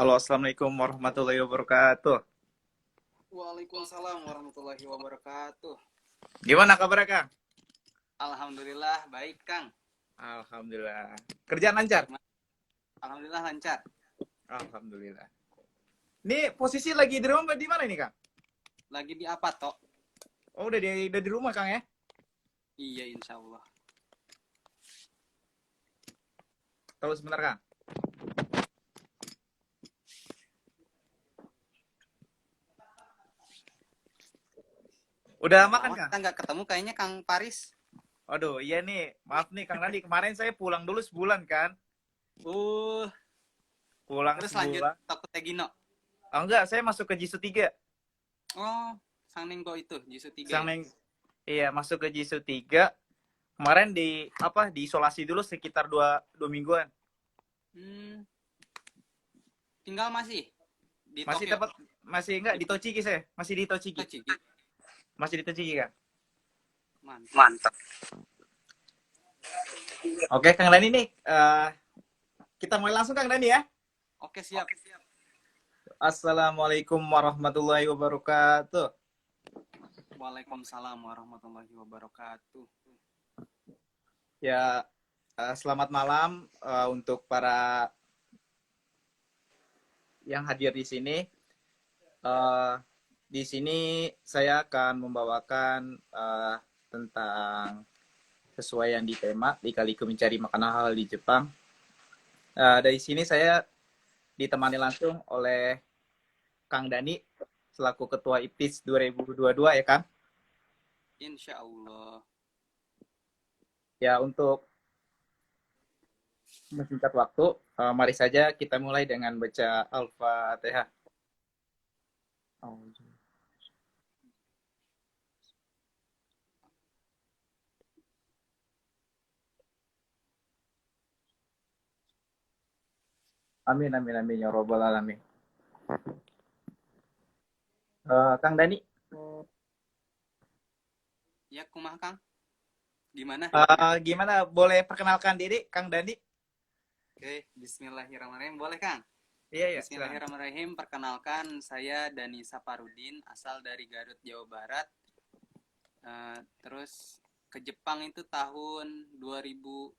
Halo, Assalamualaikum warahmatullahi wabarakatuh. Waalaikumsalam warahmatullahi wabarakatuh. Gimana kabarnya, Kang? Alhamdulillah baik, Kang. Alhamdulillah. Kerjaan lancar? Gimana? Alhamdulillah lancar. Alhamdulillah. Ini posisi lagi di rumah di mana ini, Kang? Lagi di apa, Tok? Oh, udah di rumah, Kang ya? Iya, insya Allah. Tunggu sebentar, Kang. Udah Udah makan, lama Kang? kita nggak ketemu kayaknya, Kang Paris. Aduh, iya nih. Maaf nih, Kang Nandi. Kemarin saya pulang dulu sebulan, kan? Uh, Pulang Terus lanjut sebulan. Toko Tegino. Oh, enggak, saya masuk ke Jisoo 3. Oh, Sang Nenggo itu, Jisoo 3 Sang ya? Neng, iya, masuk ke Jisoo 3. Kemarin diisolasi dulu sekitar dua mingguan. Hmm, Tinggal masih di Masih Tokyo. dapat masih enggak Di di Tochigi saya. Masih di Tochigi. Tochigi. Masih di Tochigi, Kang. Mantap. Mantap. Oke, Kang Dani nih, kita mulai langsung, Kang Dani ya. Oke, siap. Assalamualaikum warahmatullahi wabarakatuh. Waalaikumsalam warahmatullahi wabarakatuh. Ya, selamat malam untuk para yang hadir di sini. Eh, di sini saya akan membawakan tentang sesuai yang di tema Lika-liku mencari makanan halal di Jepang. Dari sini saya ditemani langsung oleh Kang Dani selaku Ketua IPTIS 2022 ya, Kang. Insya Allah. Ya, untuk mensingkat waktu, mari saja kita mulai dengan baca Al-Fatihah. Amin, amin, amin, ya robbal alamin. Kang Dani, Ya, kumaha, Kang? Gimana? gimana? Boleh perkenalkan diri, Kang Dani? Oke, bismillahirrahmanirrahim. Boleh, Kang? Iya, iya, silakan. Bismillahirrahmanirrahim. Perkenalkan, saya Dani Saparudin, asal dari Garut, Jawa Barat. Terus ke Jepang itu tahun 2019.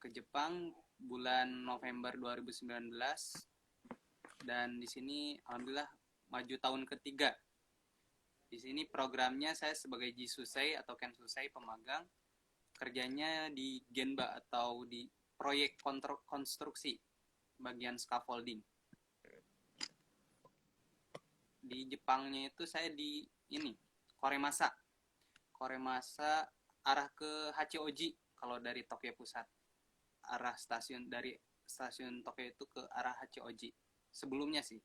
Ke Jepang bulan November 2019. Dan di sini alhamdulillah maju tahun ketiga. Di sini programnya saya sebagai Jisusei atau Kensusei pemagang. Kerjanya di Genba atau di proyek konstruksi bagian scaffolding. Di Jepangnya itu saya di ini Koremasa arah ke Hachioji. Kalau dari Tokyo Pusat, dari stasiun Tokyo itu ke arah Hachioji sebelumnya sih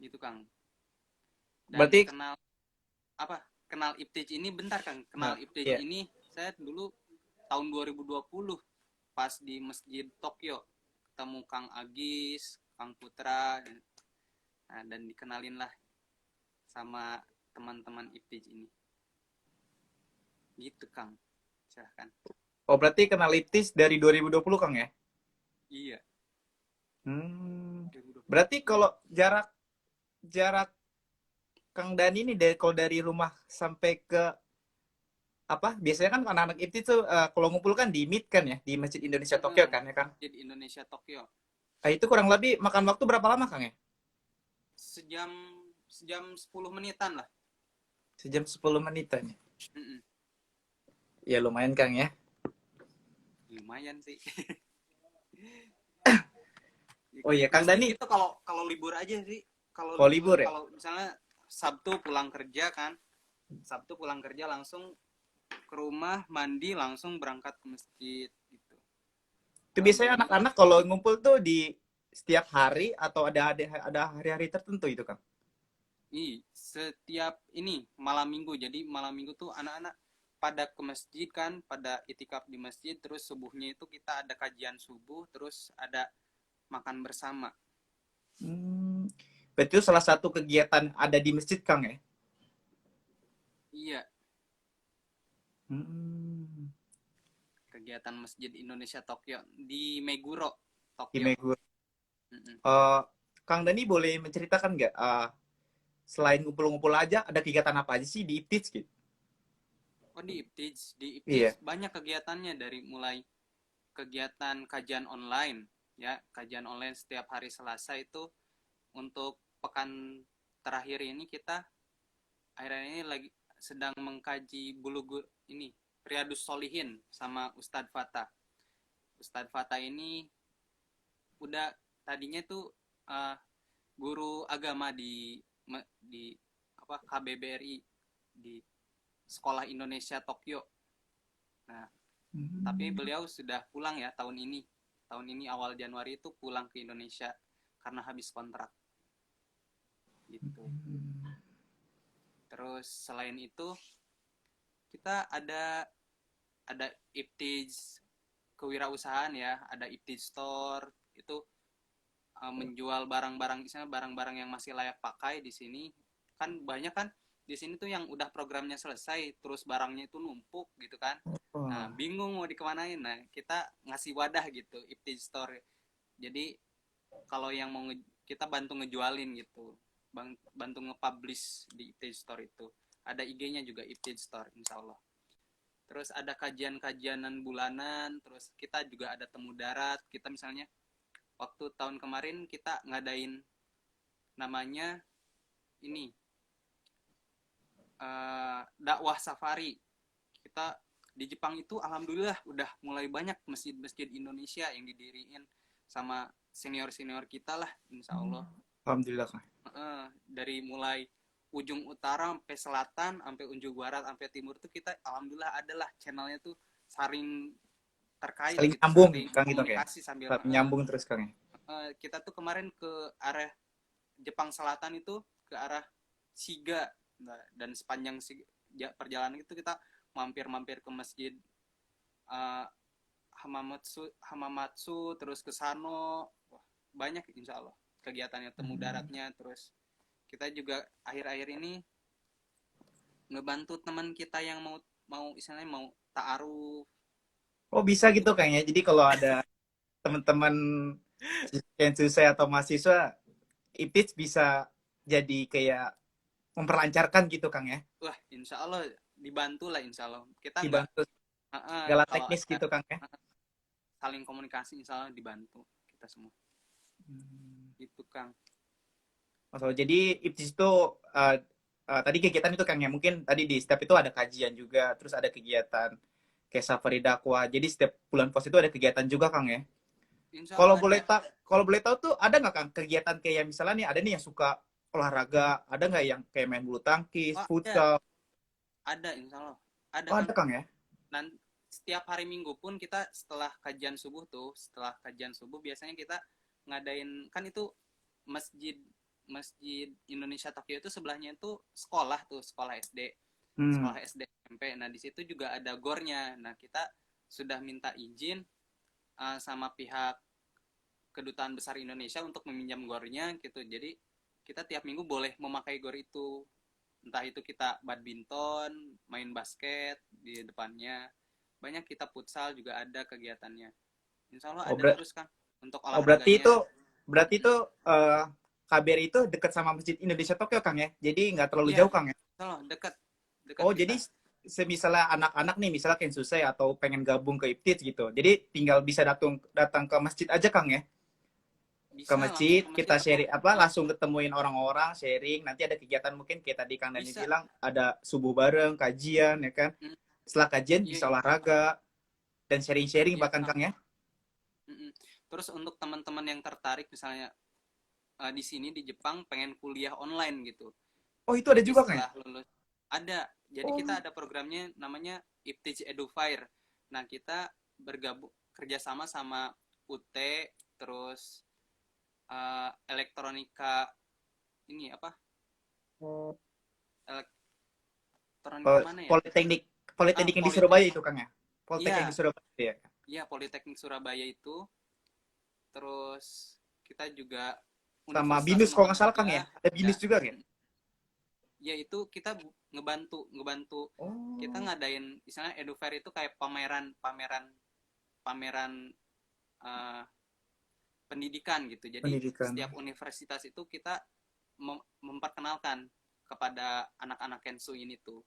gitu, Kang. Dan Berarti, kenal IPTIJ ini bentar, Kang. nah, Kenal IPTIJ iya. ini saya dulu tahun 2020 pas di Masjid Tokyo ketemu Kang Agis, Kang Putra, dan dikenalin lah sama teman-teman IPTIJ ini. Gitu, Kang. Silahkan. Oh, berarti kenal IPTIS dari 2020, Kang ya? Iya. Berarti kalau jarak jarak Kang Dani ini kalau dari rumah sampai ke apa? Biasanya kan anak-anak IPTIS tuh kalau ngumpul kan di MIT kan ya, di Masjid Indonesia Tokyo kan ya, Kang? Masjid Indonesia Tokyo. Itu kurang lebih makan waktu berapa lama, Kang ya? Sejam 10 menitan lah. Sejam 10 menitan ya. Mm-mm. Ya lumayan, Kang ya. Lumayan sih. Oh iya, Kang Dani. Itu kalau libur aja sih. Kalau libur ya? Kalau misalnya Sabtu pulang kerja kan. Sabtu pulang kerja langsung ke rumah, mandi, langsung berangkat ke masjid gitu. Itu biasanya anak-anak kalau ngumpul tuh di setiap hari atau ada hari-hari tertentu itu, Kang? Setiap ini malam minggu. Jadi malam minggu tuh anak-anak pada ke masjid kan, pada itikaf di masjid, terus subuhnya itu kita ada kajian subuh, terus ada makan bersama. Berarti itu salah satu kegiatan ada di masjid, Kang ya? Iya. kegiatan Masjid Indonesia Tokyo di Meguro, di Tokyo. Meguro. Mm-mm. Kang Dani boleh menceritakan nggak, selain ngumpul-ngumpul aja, ada kegiatan apa aja sih di IPTIJ gitu? Oh, di Iya. IPTIJ banyak kegiatannya, dari mulai kegiatan kajian online, ya, kajian online setiap hari Selasa itu. Untuk pekan terakhir ini kita akhirnya ini lagi sedang mengkaji bulugu ini Riyadus Solihin sama Ustadz Fatah. Ustadz Fatah ini udah tadinya tuh uh, guru agama di apa KBBRI, di Sekolah Indonesia Tokyo. Nah, tapi beliau sudah pulang ya tahun ini. Tahun ini awal Januari itu pulang ke Indonesia karena habis kontrak gitu. Terus selain itu kita ada IPTIJ kewirausahaan ya, ada IPTIJ Store itu menjual barang-barang, misalnya barang-barang yang masih layak pakai di sini. Kan banyak kan di sini tuh yang udah programnya selesai terus barangnya itu numpuk gitu kan. Nah, Wah. bingung mau dikemanain. Nah, kita ngasih wadah gitu, IPTIJ Store. Jadi kalau yang mau kita bantu ngejualin gitu, bantu nge-publish di IPTIJ Store itu. Ada IG-nya juga IPTIJ Store, insya Allah. Terus ada kajian-kajianan bulanan, terus kita juga ada temu darat. Kita misalnya waktu tahun kemarin kita ngadain namanya ini dakwah safari. Kita di Jepang itu alhamdulillah udah mulai banyak masjid-masjid Indonesia yang didiriin sama senior-senior kita lah, insya Allah. Alhamdulillah. Dari mulai ujung utara sampai selatan, sampai ujung barat, sampai timur tuh kita alhamdulillah adalah channelnya tuh saling terkait Saling gitu, nyambung, saling Kang gitu kayak. komunikasi sambil Nyambung terus Kang ya. kita tuh kemarin ke arah Jepang Selatan itu ke arah Shiga. Nah, dan sepanjang perjalanan itu kita mampir-mampir ke masjid uh, Hamamatsu, terus ke Sano. Wah, banyak insya Allah kegiatannya, temu daratnya. Terus kita juga akhir-akhir ini ngebantu teman kita yang mau istilahnya mau ta'aruf. Oh bisa gitu kayaknya. Jadi kalau ada teman-teman yang susah atau mahasiswa, IPTIJ bisa jadi kayak memperlancarkan gitu Kang ya. Wah, insya Allah dibantu lah, insya Allah. Kita nggak Dibantu segala kalau teknis ada gitu Kang ya. saling komunikasi, insya Allah dibantu kita semua. Itu Kang. Oh, jadi IPTIJ itu tadi kegiatan itu Kang ya. Mungkin tadi di setiap itu ada kajian juga, terus ada kegiatan kayak safari dakwah. Jadi setiap bulan pos itu ada kegiatan juga Kang ya. Insya Kalau Allah boleh ada. tak, kalau boleh tahu tuh ada nggak Kang kegiatan kayak misalnya nih ada nih yang suka olahraga, ada nggak yang kayak main bulu tangkis, Oh, futsal? ada insya Allah. Ada Oh Kang. ada Kang ya. Dan setiap hari Minggu pun kita setelah kajian subuh biasanya kita ngadain, kan itu masjid masjid Indonesia Tokyo itu sebelahnya itu sekolah tuh, sekolah SD, Hmm. sekolah SD SMP. Nah, di situ juga ada gornya. Nah, kita sudah minta izin sama pihak Kedutaan Besar Indonesia untuk meminjam gornya gitu. Jadi kita tiap minggu boleh memakai gor itu. Entah itu kita badminton, main basket di depannya. Banyak kita futsal juga ada kegiatannya. Insya Allah Oh, ada terus Kang untuk oh olahraganya. berarti itu KBRI itu dekat sama Masjid Indonesia Tokyo Kang ya. Jadi nggak terlalu Iya, jauh Kang ya. Insya Allah dekat dekat Oh kita. jadi semisalnya anak-anak nih misalnya kayak susah atau pengen gabung ke IPTIJ gitu. Jadi tinggal bisa datang datang ke masjid aja Kang ya. Ke Bisa langsung masjid ke masjid kita atau sharing apa langsung ketemuin orang-orang sharing, nanti ada kegiatan mungkin kayak tadi Kang Dani bisa. bilang ada subuh bareng kajian ya kan, Mm, setelah kajian iya, bisa insya Allah. olahraga dan sharing-sharing Iya bahkan Kang. Kang ya. Mm-mm. Terus untuk teman-teman yang tertarik misalnya di sini di Jepang pengen kuliah online gitu. Oh itu ada Jadi juga Kang ya. setelah lulus ada. Jadi Oh. kita ada programnya namanya IPTIJ Edufire. Nah, kita bergabung kerjasama sama UT, terus elektronika ini apa? Elektronika mana ya? Politeknik Politeknik yang di Surabaya Politeknik. itu Kang ya. Politeknik Iya, di Surabaya ya. iya Politeknik Surabaya itu. Terus kita juga Sama Universitas BINUS kalau nggak salah Kang ya. Muhammadiyah Ada ada. BINUS juga kan? Ya itu kita ngebantu kita Oh. ngadain misalnya Edufair itu kayak pameran pameran pameran uh, pendidikan gitu. Jadi Pendidikan. setiap universitas itu kita memperkenalkan kepada anak-anak Kensu ini tuh.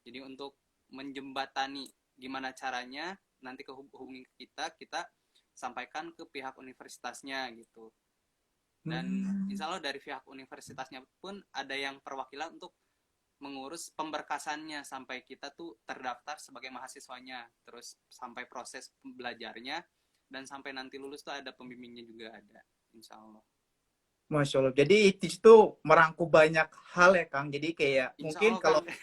Jadi untuk menjembatani gimana caranya nanti kehubungi kita sampaikan ke pihak universitasnya gitu. Dan insya Allah dari pihak universitasnya pun ada yang perwakilan untuk mengurus pemberkasannya sampai kita tuh terdaftar sebagai mahasiswanya, terus sampai proses belajarnya, dan sampai nanti lulus tuh ada pembimbingnya juga ada, insya Allah. Masya Allah. Jadi itu merangkum banyak hal ya Kang. Jadi kayak Insya mungkin Allah kalau Kang.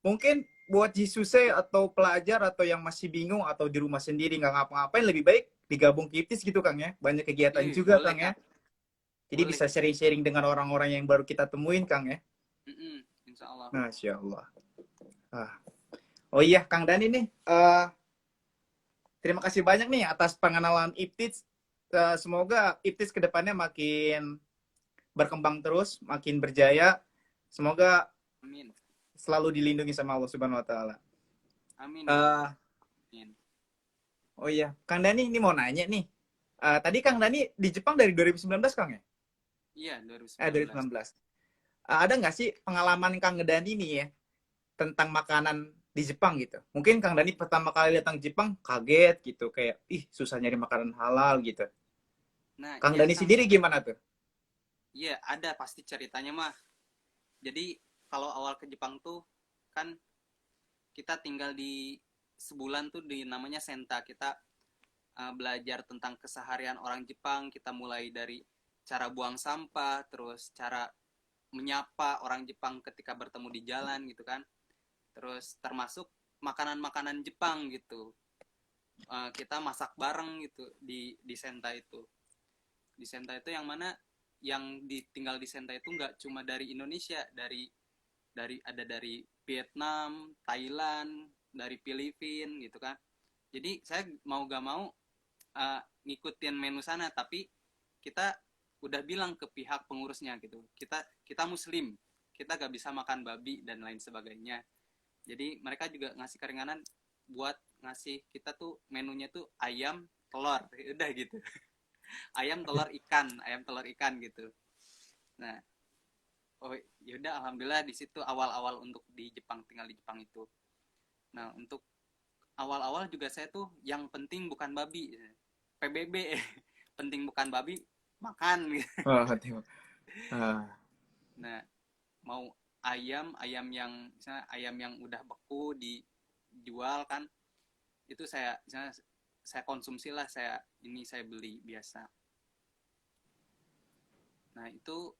mungkin buat Jisuse atau pelajar atau yang masih bingung atau di rumah sendiri nggak ngapa-ngapain lebih baik digabung KIPTIS gitu Kang ya. Banyak kegiatan juga Boleh Kang ya. Kang, Jadi boleh. bisa sharing-sharing dengan orang-orang yang baru kita temuin Kang ya. Insya Allah. Masya Allah. Ah. Oh iya Kang Dani nih. Terima kasih banyak nih atas pengenalan IPTIS. Semoga IPTIS kedepannya makin berkembang terus, makin berjaya. Semoga Amin. selalu dilindungi sama Allah Subhanahu wa taala. Amin. Amin. Oh iya, Kang Dani ini mau nanya nih. Tadi Kang Dani di Jepang dari 2019 Kang ya? Iya, 2019. 2019. Ada nggak sih pengalaman Kang Dani nih ya tentang makanan di Jepang gitu? Mungkin Kang Dani pertama kali datang Jepang kaget gitu, kayak ih susah nyari makanan halal gitu. Nah, Kang iya Dani Kang. sendiri gimana tuh? Iya, ada pasti ceritanya mah. Jadi kalau awal ke Jepang tuh kan kita tinggal di sebulan tuh di namanya Senta. Kita belajar tentang keseharian orang Jepang. Kita mulai dari cara buang sampah, terus cara menyapa orang Jepang ketika bertemu di jalan gitu kan. Terus termasuk makanan-makanan Jepang gitu. Kita masak bareng gitu di Senta itu. Di Senta itu yang mana yang ditinggal di Senta itu nggak cuma dari Indonesia, dari Vietnam, Thailand, dari Filipina gitu kan. Jadi saya mau gak mau ngikutin menu sana, tapi kita udah bilang ke pihak pengurusnya gitu. Kita Muslim, kita gak bisa makan babi dan lain sebagainya. Jadi mereka juga ngasih keringanan buat ngasih kita tuh menunya tuh ayam, telur, udah gitu. Ayam telur ikan gitu. Nah, oh yaudah alhamdulillah di situ awal-awal untuk di Jepang, tinggal di Jepang itu. Nah, untuk awal-awal juga saya tuh yang penting bukan babi, PBB. Penting bukan babi, makan gitu. Oh, uh, Nah, mau ayam yang misalnya ayam yang udah beku dijual kan, itu misalnya saya konsumsi lah, saya beli biasa. Nah, itu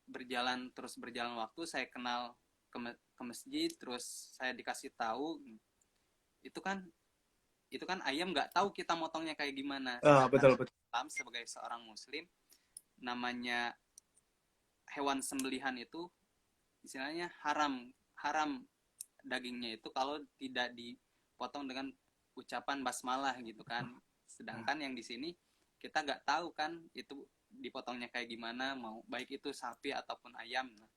terus berjalan waktu, saya kenal ke masjid, terus saya dikasih tahu itu kan ayam nggak tahu kita motongnya kayak gimana, sedangkan betul betul. Islam sebagai seorang muslim, namanya hewan sembelihan itu istilahnya haram dagingnya itu kalau tidak dipotong dengan ucapan basmalah gitu kan. Sedangkan yang di sini kita nggak tahu kan itu dipotongnya kayak gimana, mau baik itu sapi ataupun ayam. Nah,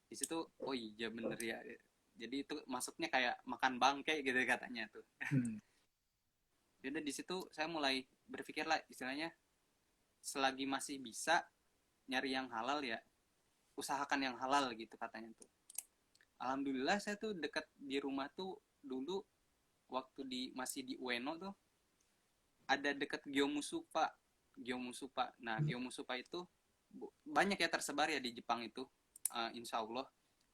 di situ oh iya bener ya, jadi itu masuknya kayak makan bangkai gitu katanya tuh. Jadi di situ saya mulai berpikir lah, istilahnya selagi masih bisa nyari yang halal ya usahakan yang halal gitu katanya tuh. Alhamdulillah saya tuh dekat di rumah tuh dulu waktu masih di Ueno tuh ada dekat Gyomusupa. Nah, Gyomusupa itu banyak ya tersebar ya di Jepang itu. Insya Allah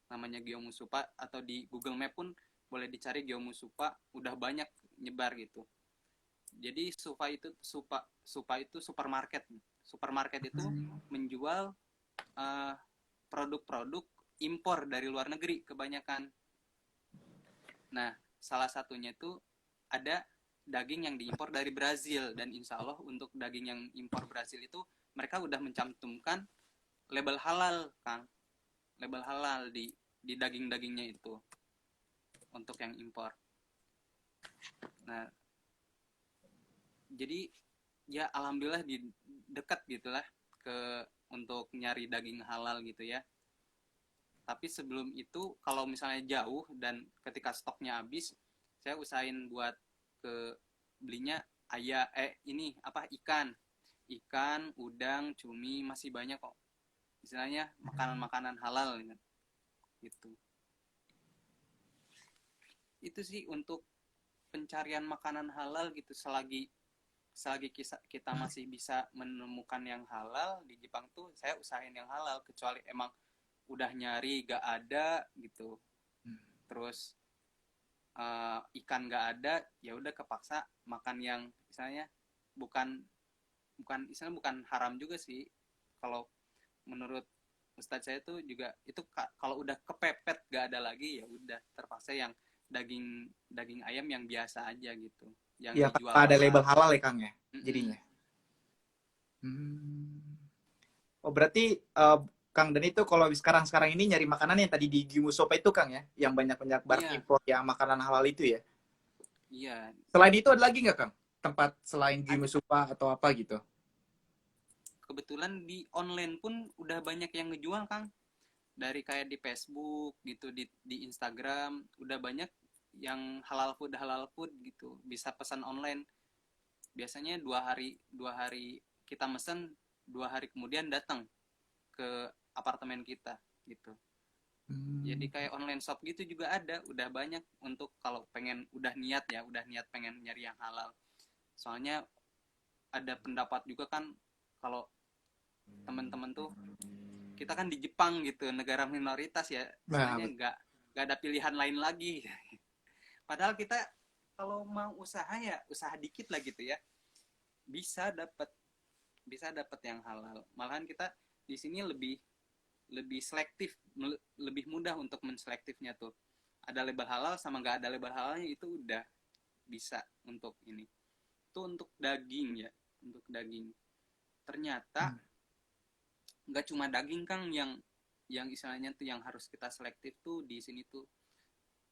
namanya Gyomusupa, atau di Google Map pun boleh dicari Gyomusupa, udah banyak nyebar gitu. Jadi Supa itu supermarket. Supermarket itu menjual produk-produk impor dari luar negeri kebanyakan. Nah, salah satunya itu ada daging yang diimpor dari Brazil, dan insya Allah untuk daging yang impor Brazil itu mereka udah mencantumkan label halal, Kang. Label halal di daging-dagingnya itu untuk yang impor. Nah, jadi ya alhamdulillah di dekat gitulah untuk nyari daging halal gitu ya. Tapi sebelum itu kalau misalnya jauh dan ketika stoknya habis, saya usahain buat belinya ini apa, ikan, udang, cumi, masih banyak kok. Istilahnya makanan-makanan halal gitu. Itu sih untuk pencarian makanan halal gitu, selagi selagi kita masih bisa menemukan yang halal di Jepang tuh, saya usahain yang halal, kecuali emang udah nyari gak ada gitu, terus ikan gak ada, ya udah kepaksa makan yang misalnya bukan bukan haram juga sih. Kalau menurut Ustadz saya tuh juga itu, kalau udah kepepet gak ada lagi, ya udah terpaksa yang daging ayam yang biasa aja gitu, yang Ya, dijual tanpa ada label halal. halal ya Kang ya, Mm-mm. jadinya. Oh, berarti Kang Dan itu kalau sekarang ini nyari makanan yang tadi di Gimu Sopa itu Kang ya, yang banyak-banyak barang Iya, impor yang makanan halal itu ya. iya. Selain itu ada lagi nggak Kang? Tempat selain Gimu Ada. Sopa atau apa gitu? Kebetulan di online pun udah banyak yang ngejual, Kang. Dari kayak di Facebook gitu, di Instagram, udah banyak yang halal food gitu. Bisa pesan online. Biasanya dua hari kita mesen, 2 hari kemudian datang ke apartemen kita gitu. Jadi kayak online shop gitu juga ada, udah banyak untuk kalau pengen udah niat pengen nyari yang halal. Soalnya ada pendapat juga kan, kalau teman-teman tuh, kita kan di Jepang gitu, negara minoritas ya, Nah, istilahnya nggak ada pilihan lain lagi. Padahal kita kalau mau usaha ya usaha dikit lah gitu ya, bisa dapat bisa dapat yang halal. Malahan kita di sini lebih lebih selektif, lebih mudah untuk menselektifnya tuh. Ada label halal sama nggak ada label halalnya itu udah bisa untuk ini. Itu untuk daging ya, untuk daging. Ternyata nggak cuma daging Kang yang istilahnya tuh yang harus kita selektif tuh di sini tuh.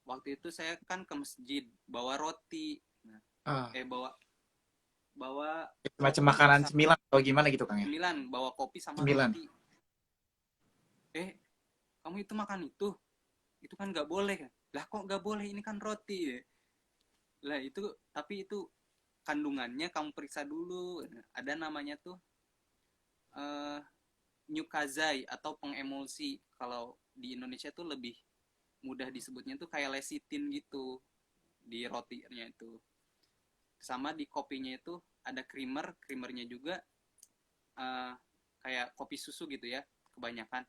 Waktu itu saya kan ke masjid bawa roti, nah, bawa bawa macam kopi makanan sama cemilan atau gimana gitu Kang ya? bawa kopi sama Cemilan. roti. Kamu itu makan itu kan nggak boleh. Lah kok nggak boleh, ini kan roti ya. Lah itu, tapi itu kandungannya kamu periksa dulu, ada namanya tuh uh, nyukazai atau pengemulsi. Kalau di Indonesia tuh lebih mudah disebutnya tuh kayak lecitin gitu di rotinya itu. Sama di kopinya itu ada creamernya juga kayak kopi susu gitu ya. Kebanyakan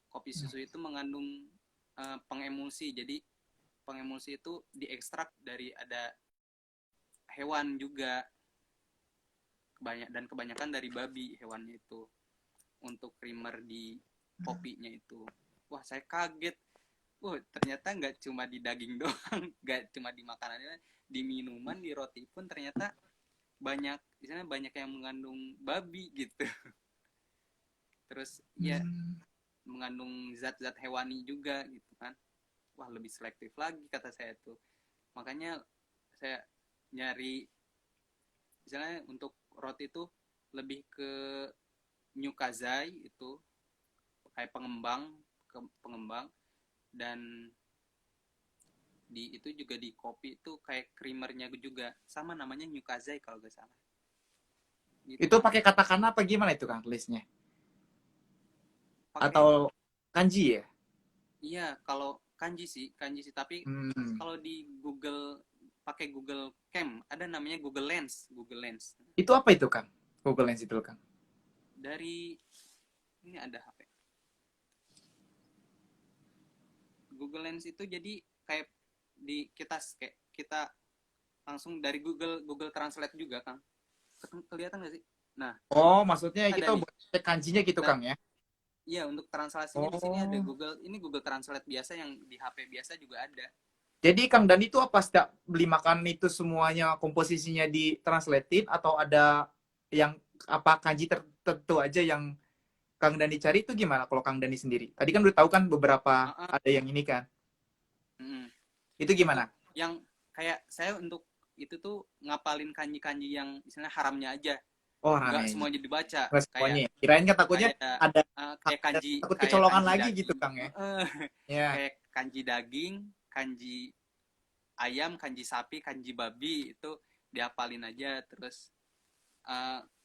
kopi susu itu mengandung pengemulsi. Jadi pengemulsi itu diekstrak dari ada hewan juga, dan kebanyakan dari babi hewannya itu, untuk creamer di kopinya itu. Wah, saya kaget. Wah, ternyata nggak cuma di daging doang, nggak cuma di makanannya, di minuman, di roti pun ternyata banyak yang mengandung babi gitu. Terus ya mengandung zat-zat hewani juga gitu kan. Wah, lebih selektif lagi kata saya tuh. Makanya saya nyari, misalnya untuk roti itu lebih ke nyukazai itu, kayak pengembang, dan di itu juga di kopi itu kayak creamernya juga sama, namanya nyukazai kalau gak salah gitu, Itu Kang. pakai katakana apa gimana itu Kang tulisnya? Pakai, Atau kanji ya? iya, kalau kanji sih, tapi kalau di Google, pakai Google Cam, ada namanya Google Lens. Itu apa itu Kang? Google Lens itu Kang. Dari ini ada HP Google Lens itu, jadi kayak kayak kita langsung dari Google Translate juga, Kang. Kelihatan nggak sih? Nah, Oh, maksudnya ada kita nih. buat cek kanjinya gitu Nah, Kang ya? iya, untuk translasinya di sini ada Oh. Google Translate biasa, yang di HP biasa juga ada. Jadi Kang Dan itu apa setiap beli makanan itu semuanya komposisinya ditranslatein atau ada yang apa kanji tertentu aja yang Kang Dani cari itu gimana kalau Kang Dani sendiri? Tadi kan udah tahu kan beberapa Uh-uh. ada yang ini kan. Itu Itu gimana? yang kayak saya untuk itu tuh ngapalin kanji-kanji yang misalnya haramnya aja, Oh, nggak rame. semuanya dibaca. Nggak semuanya. Kayak Ya. Kirain kan takutnya kayak ada, kayak ada kanji takut kayak kecolongan kanji lagi gitu daging. Kang ya. Ya. Kayak kanji daging, kanji ayam, kanji sapi, kanji babi, itu dihafalin aja. Terus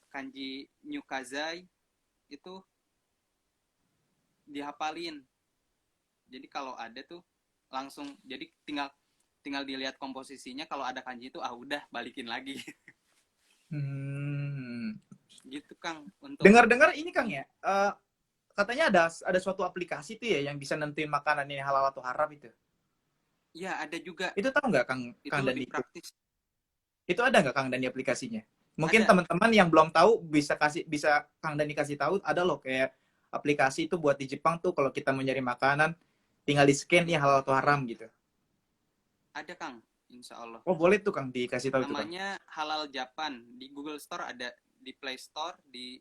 kanji Nyukazai itu dihafalin. Jadi kalau ada tuh langsung, jadi tinggal tinggal dilihat komposisinya, kalau ada kanji itu udah balikin lagi. Hmm. Gitu Kang. Untuk Dengar-dengar ini Kang ya, katanya ada suatu aplikasi tuh ya yang bisa nentuin makanan ini halal atau haram itu. ya ada juga, Itu tahu nggak Kang itu Kang lebih Dani? praktis. Itu ada nggak Kang Dani aplikasinya? Mungkin Ada. teman-teman yang belum tahu bisa Kang Dani kasih tahu, ada loh kayak aplikasi itu buat di Jepang tuh kalau kita mau nyari makanan tinggal di scan ya halal atau haram gitu. Ada Kang, insya Allah. Oh boleh tuh Kang dikasih tahu itu Kang. Namanya Halal Japan. Di Google Store ada, di Play Store, di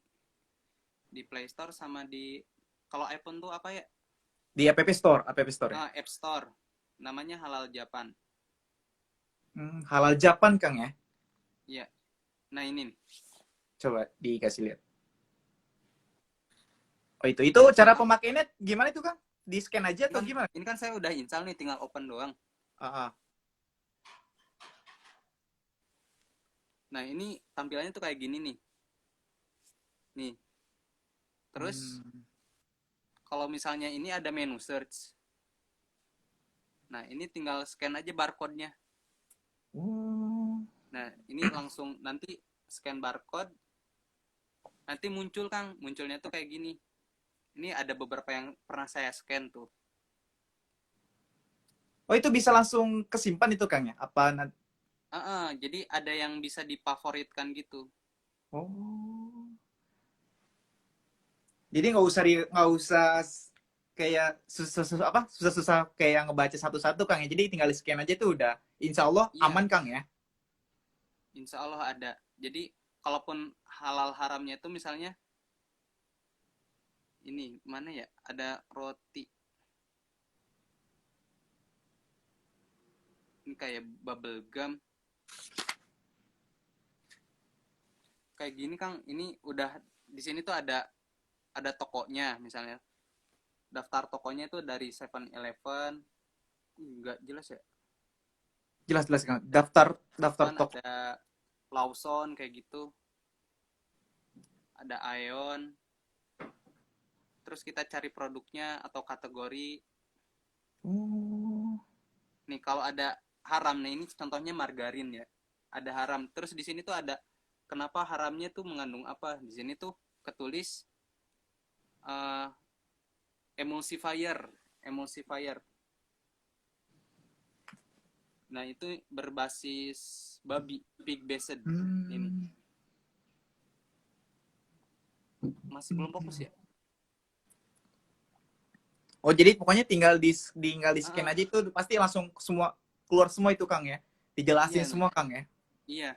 Play Store sama di, kalau iPhone tuh apa ya? Di App Store, App Store ya. App Store. Namanya Halal Japan. Halal Japan Kang ya. Iya. Nah ini nih. Coba dikasih lihat. Oh itu cara pemakaiannya gimana itu Kang? Di scan aja atau gimana? Ini kan saya udah install nih, tinggal open doang. Ah, ah. Nah ini tampilannya tuh kayak gini nih. Nih. Terus kalau misalnya ini ada menu search. Nah ini tinggal scan aja barcode-nya. Nah ini langsung nanti scan barcode. Nanti muncul Kang. Munculnya tuh kayak gini. Ini ada beberapa yang pernah saya scan tuh. Oh itu bisa langsung kesimpan itu Kang ya? Apa nanti? Jadi ada yang bisa difavoritkan gitu. Oh. Jadi nggak usah kayak susah-susah kayak ngebaca satu-satu Kang ya. Jadi tinggal di scan aja tuh udah. Insya Allah Iya, aman Kang ya. insya Allah ada. Jadi kalaupun halal haramnya itu misalnya ini mana ya? Ada roti. Ini kayak bubble gum. Kayak gini Kang, ini udah di sini tuh ada tokonya misalnya. Daftar tokonya itu dari 7-Eleven. Enggak jelas ya. Jelas-jelas Kang. Daftar Kan toko. ada Lawson kayak gitu. Ada Aeon. Terus kita cari produknya atau kategori. Nih kalau ada haram, nih ini contohnya margarin ya. Ada haram. Terus di sini tuh ada kenapa haramnya tuh mengandung apa? Di sini tuh ketulis uh, emulsifier. Nah itu berbasis babi, pig based ini. Masih belum fokus ya? Oh jadi pokoknya tinggal di scan aja itu pasti langsung keluar semua itu Kang ya. Dijelasin Iya, semua Kang ya. iya.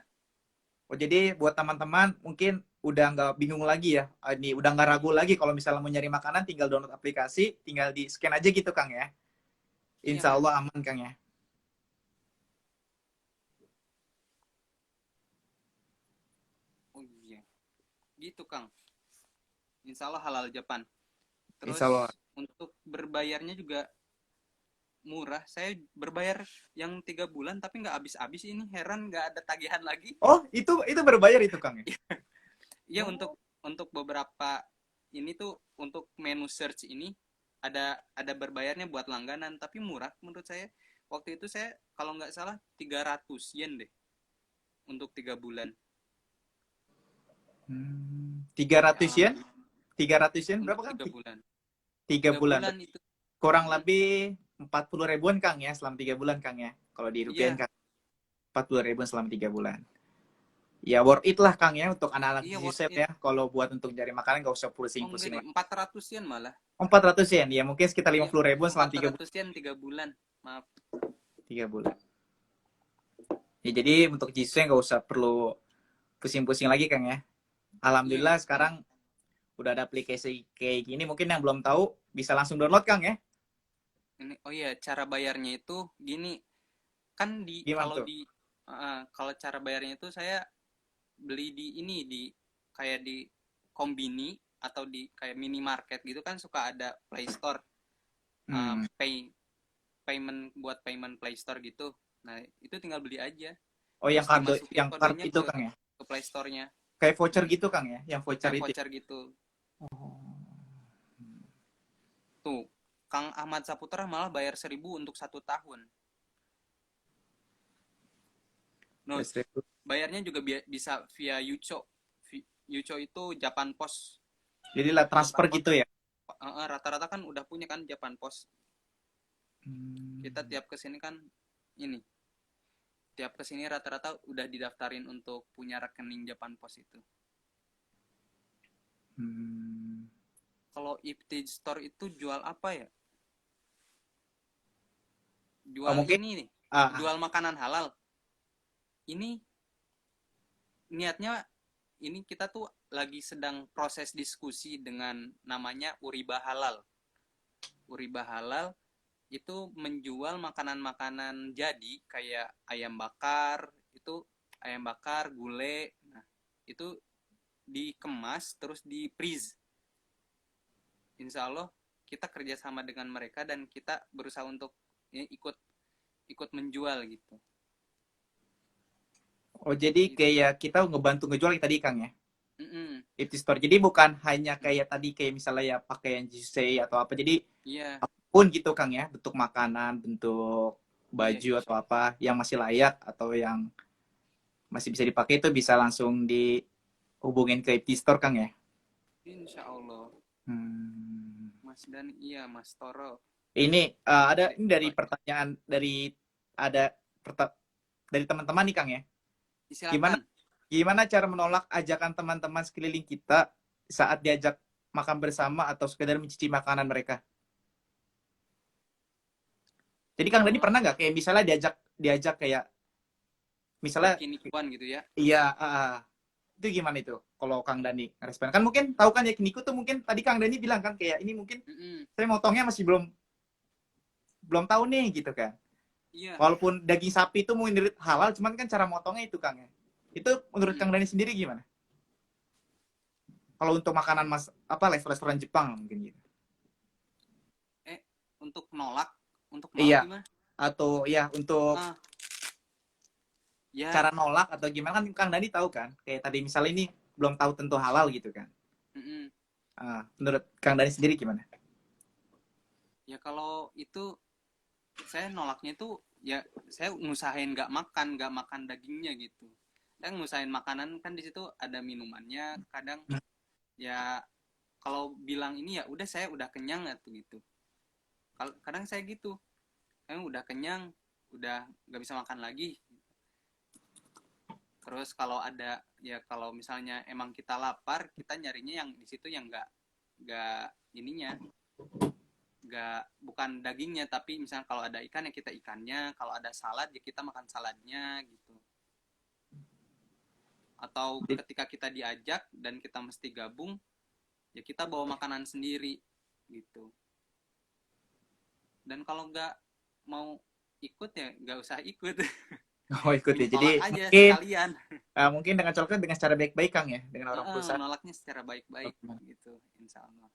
Oh jadi buat teman-teman mungkin udah nggak bingung lagi ya. Ini udah nggak ragu lagi kalau misalnya mau nyari makanan tinggal download aplikasi, tinggal di scan aja gitu Kang ya. Insya Iya. Allah aman Kang ya. Oh iya. Gitu Kang. Insya Allah halal Japan. Insya Allah. Terus untuk berbayarnya juga murah. Saya berbayar yang 3 bulan tapi nggak habis-habis ini. Heran nggak ada tagihan lagi. Oh itu berbayar itu Kang ya? Iya, untuk beberapa ini tuh, untuk menu search ini ada berbayarnya buat langganan, tapi murah menurut saya. Waktu itu saya kalau nggak salah 300 yen deh untuk 3 bulan. 300 yen? Alhamdulillah, 300 yen untuk berapa Kang? 3 bulan. 3 bulan. Bulan itu. Kurang lebih 40 ribuan Kang ya selama 3 bulan Kang ya. Kalau di rupiah Iya, Kang 40 ribuan selama 3 bulan. Ya worth it lah Kang ya untuk anak-anak iya worth G-Set it. ya. Kalau buat untuk cari makanan gak usah Oh enggak pusing-pusing deh, lah. 400 yen malah. 400 yen ya mungkin sekitar Iya, 50 ribuan selama 400 yen 3 bulan. Maaf. 3 bulan. Ya jadi untuk G-Set gak usah perlu pusing-pusing lagi Kang ya. Iya, Alhamdulillah iya. sekarang udah ada aplikasi kayak gini, mungkin yang belum tahu bisa langsung download Kang ya. Ini, oh iya, cara bayarnya itu gini. Kan Gimana tuh? kalau cara bayarnya itu saya beli di ini, kayak di kombini atau di kayak minimarket gitu kan, suka ada Play Store, Hmm. payment buat payment Play Store gitu. Nah itu tinggal beli aja. Oh, terus dimasukin yang card kodenya itu Kang ya? ke Play Store-nya, Kayak voucher gitu Kang ya? Yang voucher kayak itu. voucher gitu. Oh. Tuh, Kang Ahmad Saputra malah bayar 1.000 untuk 1 tahun. No, PS1000. bayarnya juga bisa via Yucho. Yucho itu Japan Post. Jadi lah Japan transfer Post gitu kan ya? rata-rata kan udah punya kan Japan Post. Kita Hmm. tiap kesini kan ini, tiap kesini rata-rata udah didaftarin untuk punya rekening Japan Post itu. Hmm. Kalau Iptij Store itu jual apa ya? Oh, Jual mungkin ini nih, ah, jual makanan halal. Ini niatnya, ini kita tuh lagi sedang proses diskusi dengan namanya Uriba Halal. Uriba Halal itu menjual makanan-makanan jadi kayak ayam bakar, itu ayam bakar, gulai. Nah, itu dikemas terus di freeze. Insya Allah kita kerjasama dengan mereka dan kita berusaha untuk ikut ikut menjual gitu. oh jadi Itu. kayak kita ngebantu ngejual tadi Kang ya? Mm-mm. Itu store. Jadi bukan hanya kayak tadi kayak misalnya ya pakaian Jisei atau apa. Jadi Iya, apapun gitu Kang ya, bentuk makanan, bentuk iya baju insya atau Allah. apa yang masih layak atau yang masih bisa dipakai itu bisa langsung dihubungin ke IT Store Kang ya. Insya Allah. Hmm. Mas Dan iya Mas Toro. Ini ada Dari ini dari pertanyaan ada dari teman-teman nih Kang ya. Gimana silakan. gimana cara menolak ajakan teman-teman sekeliling kita saat diajak makan bersama atau sekedar mencicipi makanan mereka? Jadi Kang Dani Menolak pernah nggak kayak misalnya diajak diajak kayak misalnya kekinian gitu ya. iya itu gimana itu kalau Kang Dani ngerespon kan mungkin tahu kan ya Kiniku tuh mungkin tadi Kang Dani bilang kan kayak ini mungkin Mm-mm. saya motongnya masih belum belum tahu nih gitu kan. Iya. Walaupun daging sapi itu mungkin halal, cuman kan cara motongnya itu Kang ya. Itu menurut Mm-mm. Kang Dani sendiri gimana? Kalau untuk makanan mas apa restoran Jepang mungkin gitu. Eh, untuk nolak Iya, gimana? atau ya untuk Ah, ya. cara nolak atau gimana kan Kang Dani tahu kan? Kayak tadi misalnya ini belum tahu tentu halal gitu kan. Mm-mm. Menurut Kang Dani sendiri gimana? Ya kalau itu saya nolaknya tuh ya saya ngusahain nggak makan dagingnya gitu. Dan ngusahain makanan kan di situ ada minumannya, kadang ya kalau bilang ini ya udah saya udah kenyang atau gitu. Kadang saya gitu, saya udah kenyang, udah nggak bisa makan lagi. Terus kalau ada ya kalau misalnya emang kita lapar, kita nyarinya yang di situ yang nggak ininya, nggak bukan dagingnya, tapi misalnya kalau ada ikan ya kita ikannya, kalau ada salad ya kita makan saladnya gitu. Atau ketika kita diajak dan kita mesti gabung, ya kita bawa makanan sendiri gitu. Dan kalau nggak mau ikut ya nggak usah ikut. Oh ikut ya. Jadi Tolak aja mungkin sekalian. mungkin dengan coloknya dengan cara baik-baik Kang ya dengan orang perusahaan. Menolaknya secara baik-baik gitu, insya Allah.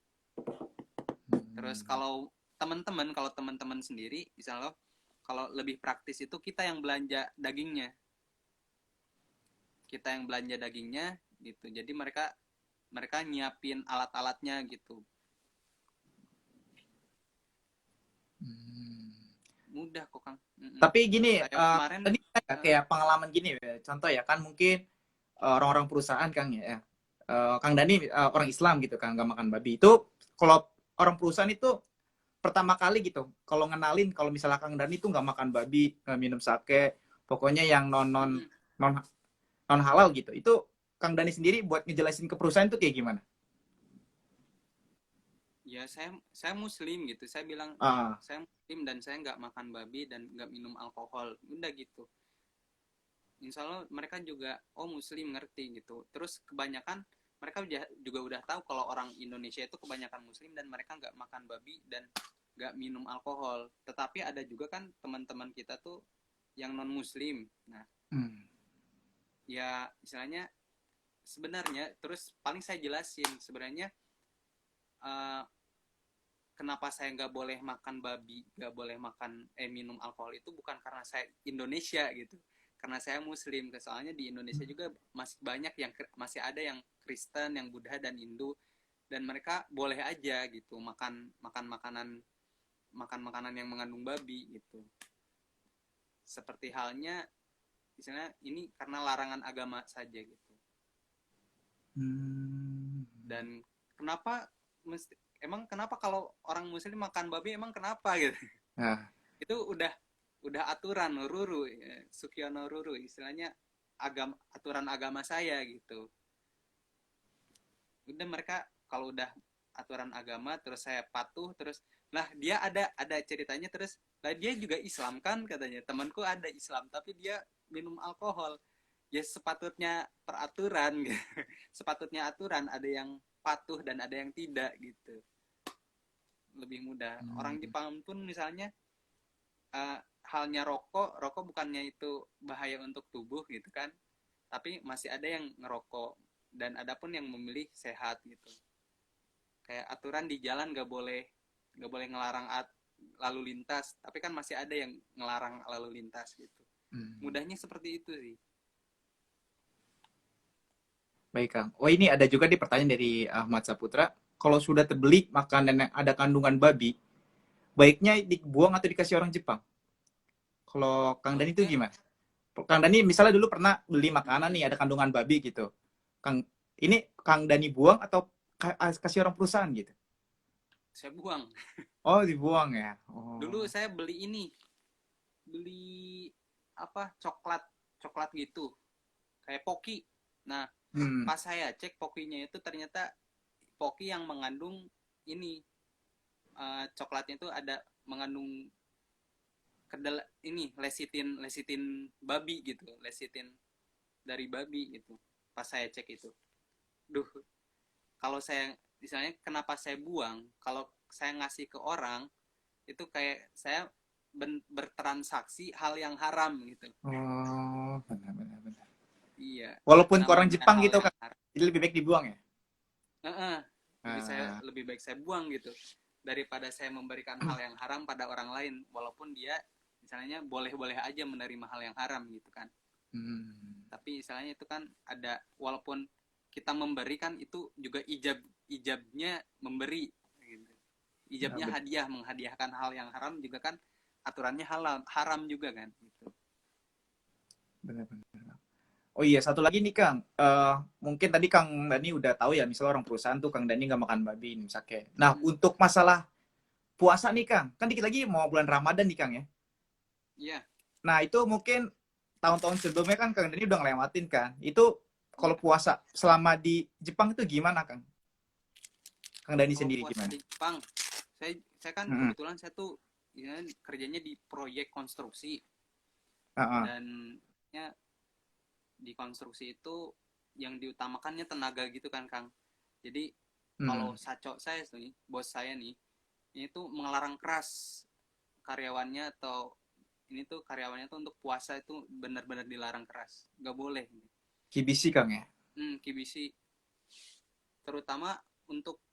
Terus Hmm. kalau teman-teman sendiri, misalnya kalau lebih praktis itu kita yang belanja dagingnya, gitu. Jadi mereka mereka nyiapin alat-alatnya gitu. Hmm. Mudah kok Kang. Mm-mm. Tapi gini, Saya kemarin tadi kayak pengalaman gini ya. Contoh ya kan mungkin orang-orang perusahaan Kang ya. Kang Dani orang Islam gitu kan, nggak makan babi. Itu kalau orang perusahaan itu pertama kali gitu, kalau ngenalin kalau misalnya Kang Dani itu nggak makan babi, nggak minum sake, pokoknya yang mm-mm. non non halal gitu. Itu Kang Dani sendiri buat ngejelasin ke perusahaan itu kayak gimana? Ya saya Muslim gitu. Saya bilang Ah, saya Muslim dan saya nggak makan babi dan nggak minum alkohol. Udah gitu. Insya Allah mereka juga Muslim ngerti gitu. Terus kebanyakan mereka juga udah tahu kalau orang Indonesia itu kebanyakan Muslim dan mereka nggak makan babi dan nggak minum alkohol. Tetapi ada juga kan teman-teman kita tuh yang non Muslim. Nah, hmm. ya istilahnya sebenarnya terus paling saya jelasin sebenarnya uh, kenapa saya nggak boleh makan babi, nggak boleh makan minum alkohol itu bukan karena saya Indonesia gitu. karena saya Muslim. Soalnya di Indonesia juga masih banyak yang masih ada yang Kristen, yang Buddha dan Hindu, dan mereka boleh aja gitu makan makanan yang mengandung babi gitu. Seperti halnya misalnya ini karena larangan agama saja gitu. Dan kenapa kenapa kalau orang Muslim makan babi, emang kenapa gitu? Nah, Itu udah aturan ruru ya, Sukyono ruru istilahnya, aturan agama saya gitu. Udah mereka kalau udah aturan agama terus saya patuh, terus lah dia ada ceritanya, terus lah dia juga Islam kan katanya, temanku ada Islam tapi dia minum alkohol. Ya sepatutnya peraturan gitu. Sepatutnya aturan, ada yang patuh dan ada yang tidak gitu, lebih mudah. Orang Jepang pun misalnya halnya rokok bukannya itu bahaya untuk tubuh gitu kan, tapi masih ada yang ngerokok, dan ada pun yang memilih sehat gitu. Kayak aturan di jalan nggak boleh ngelarang lalu lintas, tapi kan masih ada yang ngelarang lalu lintas gitu. Mudahnya seperti itu sih. baik Kang. Oh ini ada juga di pertanyaan dari Ahmad Saputra. Kalau sudah terbeli makanan yang ada kandungan babi, baiknya dibuang atau dikasih orang Jepang? Kalau Kang Dani itu Oke. gimana? Kang Dani misalnya dulu pernah beli makanan nih ada kandungan babi gitu. Kang Dani buang atau kasih orang perusahaan gitu? Saya buang. Oh dibuang ya. Dulu Oh. saya beli apa, coklat gitu, kayak Pocky. Nah, Hmm. pas saya cek Pokinya itu ternyata Pocky yang mengandung ini, coklatnya itu ada mengandung ini lesitin babi gitu, lesitin dari babi gitu. Pas saya cek itu, duh, kalau saya misalnya kenapa saya buang, kalau saya ngasih ke orang itu kayak saya bertransaksi hal yang haram gitu. Oh, benar. Iya, Walaupun ke orang namanya Jepang hal gitu yang kan, haram. jadi lebih baik dibuang ya. Ah, Lebih baik saya buang gitu daripada saya memberikan hal yang haram pada orang lain, walaupun dia misalnya boleh-boleh aja menerima hal yang haram gitu kan. Tapi misalnya itu kan ada, walaupun kita memberikan itu juga ijabnya memberi gitu. Ijabnya hadiah, menghadiahkan hal yang haram juga kan aturannya haram juga kan gitu. benar. Oh iya, satu lagi nih Kang. Mungkin tadi Kang Dani udah tahu ya, misalnya orang perusahaan tuh Kang Dani nggak makan babi, misalnya. Nah, untuk masalah puasa nih Kang, kan dikit lagi mau bulan Ramadan nih Kang ya. Iya. Nah, itu mungkin tahun-tahun sebelumnya kan Kang Dani udah ngelewatin kan. Itu kalau Iya. puasa selama di Jepang itu gimana Kang? Kang Dani Kalau sendiri puasa gimana? di Jepang, saya kan kebetulan saya tuh ya, kerjanya di proyek konstruksi, dan ya, di konstruksi itu yang diutamakannya tenaga gitu kan Kang. Jadi kalau saya nih, bos saya nih, ini tuh melarang keras karyawannya, atau ini tuh karyawannya tuh untuk puasa itu benar-benar dilarang keras, nggak boleh. Kibisi Kang ya? KBC, terutama untuk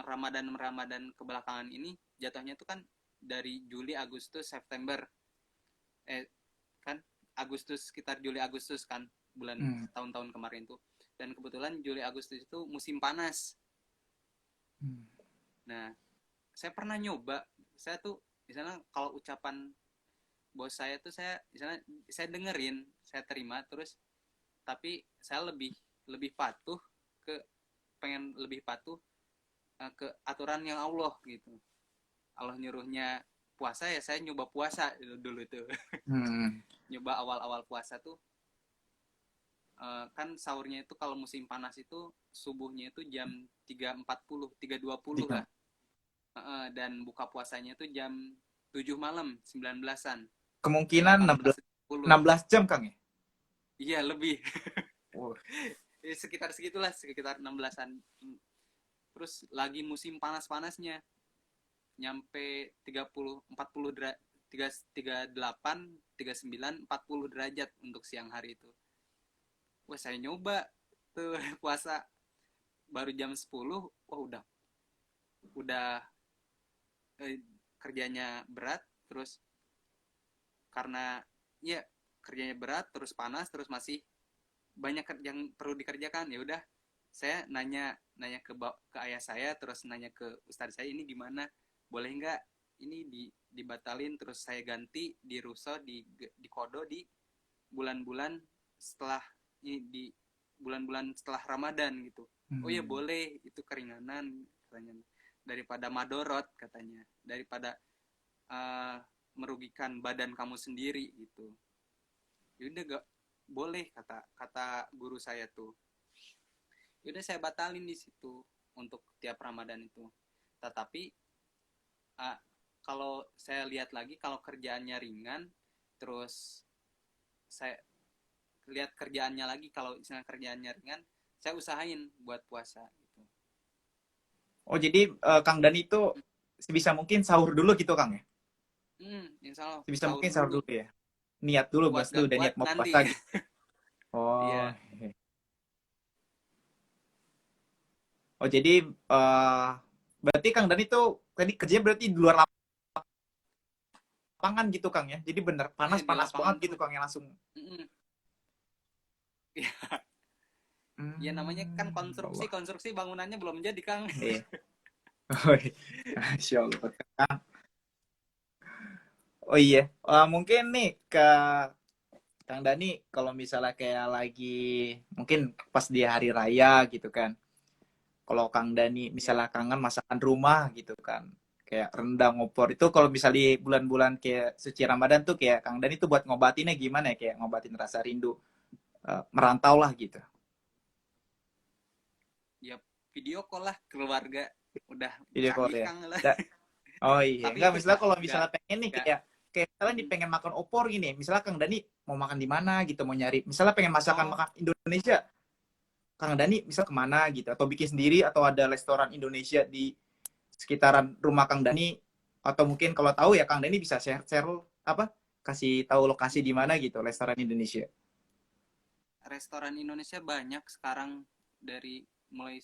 Ramadan kebelakangan ini jatuhnya tuh kan dari Juli, Agustus, September, kan Agustus, sekitar Juli Agustus kan, bulan tahun-tahun kemarin tuh, dan kebetulan Juli Agustus itu musim panas. Nah, saya pernah nyoba, saya tuh misalnya kalau ucapan bos saya tuh saya dengerin, saya terima, terus tapi saya lebih patuh ke pengen lebih patuh ke aturan yang Allah gitu. Allah nyuruhnya puasa, ya saya nyoba puasa dulu tuh. Nyoba awal-awal puasa tuh kan sahurnya itu kalau musim panas itu subuhnya itu jam 3.40, 3.20 lah. Dan buka puasanya itu jam 7 malam, 19-an. Kemungkinan 16 jam Kang ya? Iya, lebih. Sekitar segitulah, sekitar 16-an. Terus lagi musim panas-panasnya, nyampe 30, 40 derajat, 38, 39, 40 derajat untuk siang hari itu. Wah, saya nyoba tuh puasa baru jam 10, wah udah kerjanya berat, terus karena ya kerjanya berat, terus panas, terus masih banyak yang perlu dikerjakan. Ya udah, saya nanya ke ayah saya, terus nanya ke ustadz saya, ini gimana, boleh nggak ini dibatalin, terus saya ganti di ruso, di kodo di bulan-bulan setelah ini, di bulan-bulan setelah Ramadan gitu. Oh ya boleh, itu keringanan katanya, daripada madorot katanya, daripada uh, merugikan badan kamu sendiri gitu. Yaudah gak boleh, kata kata guru saya tuh. Yaudah saya batalin di situ untuk tiap Ramadan itu. Tetapi uh, kalau saya lihat lagi, kalau kerjaannya ringan, terus saya lihat kerjaannya lagi, kalau misalnya kerjaannya ringan, saya usahain buat puasa gitu. Oh, jadi Kang Dani itu sebisa mungkin sahur dulu gitu, Kang ya? Insya Allah Sebisa sahur mungkin sahur dulu. dulu ya? Niat dulu, Kuat Mas, tuh gak udah kuat niat mau nanti. puasa gitu. Oh, Iya. oh jadi berarti Kang Dani tuh tadi kerjanya berarti di luar lapangan gitu, Kang ya? Jadi bener Iya di panas-panas banget lapangan gitu, terus. Kang, yang langsung. Mm-mm. Ya namanya kan Ya konstruksi, Allah. konstruksi bangunannya belum jadi, Kang. Iya. Oh, iya. Masya Allah. Oh iya, mungkin nih ke Kang Dani, kalau misalnya kayak lagi mungkin pas di hari raya gitu kan, kalau Kang Dani Ya. misalnya kangen masakan rumah gitu kan, kayak rendang opor itu kalau misalnya di bulan-bulan kayak suci Ramadan tuh kayak Kang Dani tuh buat ngobatinnya gimana ya, kayak ngobatin rasa rindu merantau lah gitu. Ya video call lah keluarga, udah Video call canggih ya. Kang lah. Oh iya, Tapi enggak itu misalnya kalau nggak misalnya pengen nih nggak kayak kayak misalnya nih mm. pengen makan opor gini, misalnya Kang Dani mau makan di mana gitu, mau nyari, misalnya pengen masakan Oh makan Indonesia, Kang Dani misal kemana gitu, atau bikin sendiri, atau ada restoran Indonesia di sekitaran rumah Kang Dani, atau mungkin kalau tahu ya Kang Dani bisa share, share apa, kasih tahu lokasi di mana gitu restoran Indonesia. restoran Indonesia banyak sekarang, dari mulai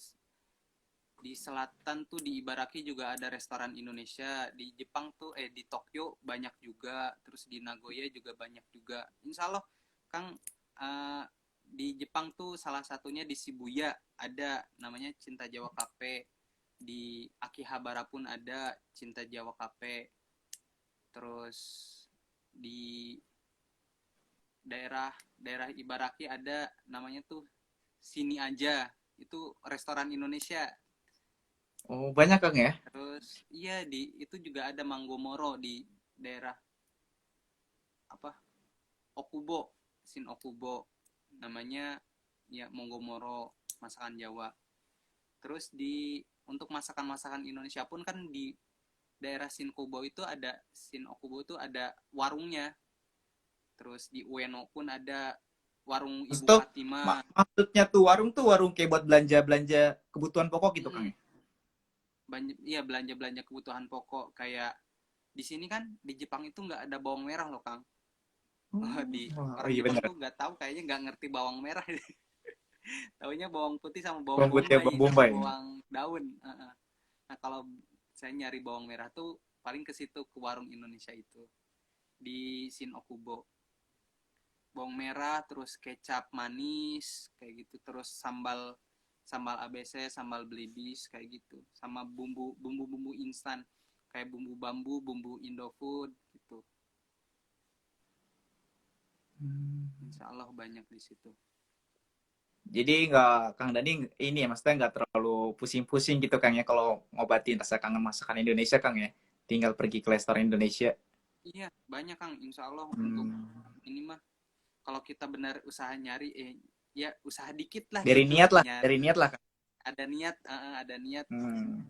di selatan tuh di Ibaraki juga ada restoran Indonesia, di Jepang tuh di Tokyo banyak juga, terus di Nagoya juga banyak juga. Insya Allah Kang, di Jepang tuh salah satunya di Shibuya ada namanya Cinta Jawa Cafe, di Akihabara pun ada Cinta Jawa Cafe, terus di daerah daerah Ibaraki ada namanya tuh Sini Aja, itu restoran Indonesia. Oh banyak Kang ya. Terus iya di itu juga ada Manggomoro di daerah apa, Okubo, Sin Okubo namanya, ya Manggomoro, masakan Jawa. Terus di untuk masakan-masakan Indonesia pun kan di daerah Sin Okubo itu ada, Sin Okubo itu ada warungnya. Terus di Ueno pun ada warung Ibu Maksud, Fatima. maksudnya tuh warung kayak buat belanja belanja kebutuhan pokok gitu Kang Mm-mm. ya. Iya belanja-belanja kebutuhan pokok, kayak di sini kan di Jepang itu nggak ada bawang merah loh Kang. Oh, di Oh orang iya Jepang benar. tuh nggak tahu, kayaknya nggak ngerti bawang merah. Taunya bawang putih sama bawang Bawang putih bombay bawang sama bombay. bawang daun. Nah kalau saya nyari bawang merah tuh paling ke situ, ke warung Indonesia itu di Shin Okubo. Bawang merah, terus kecap manis kayak gitu, terus sambal sambal ABC, sambal belibis kayak gitu, sama bumbu instan kayak bumbu bambu, bumbu Indofood gitu. Insya Allah banyak di situ. Jadi nggak Kang Dani ini ya, maksudnya nggak terlalu pusing-pusing gitu Kang ya kalau ngobatin rasa kangen masakan Indonesia Kang ya. Tinggal pergi ke restoran Indonesia. Iya banyak Kang, Insya Allah untuk Hmm. ini mah, kalau kita benar usaha nyari, ya usaha dikit lah Dari gitu, niat lah, nyari dari niat lah Kang. ada niat, ada niat. Hmm.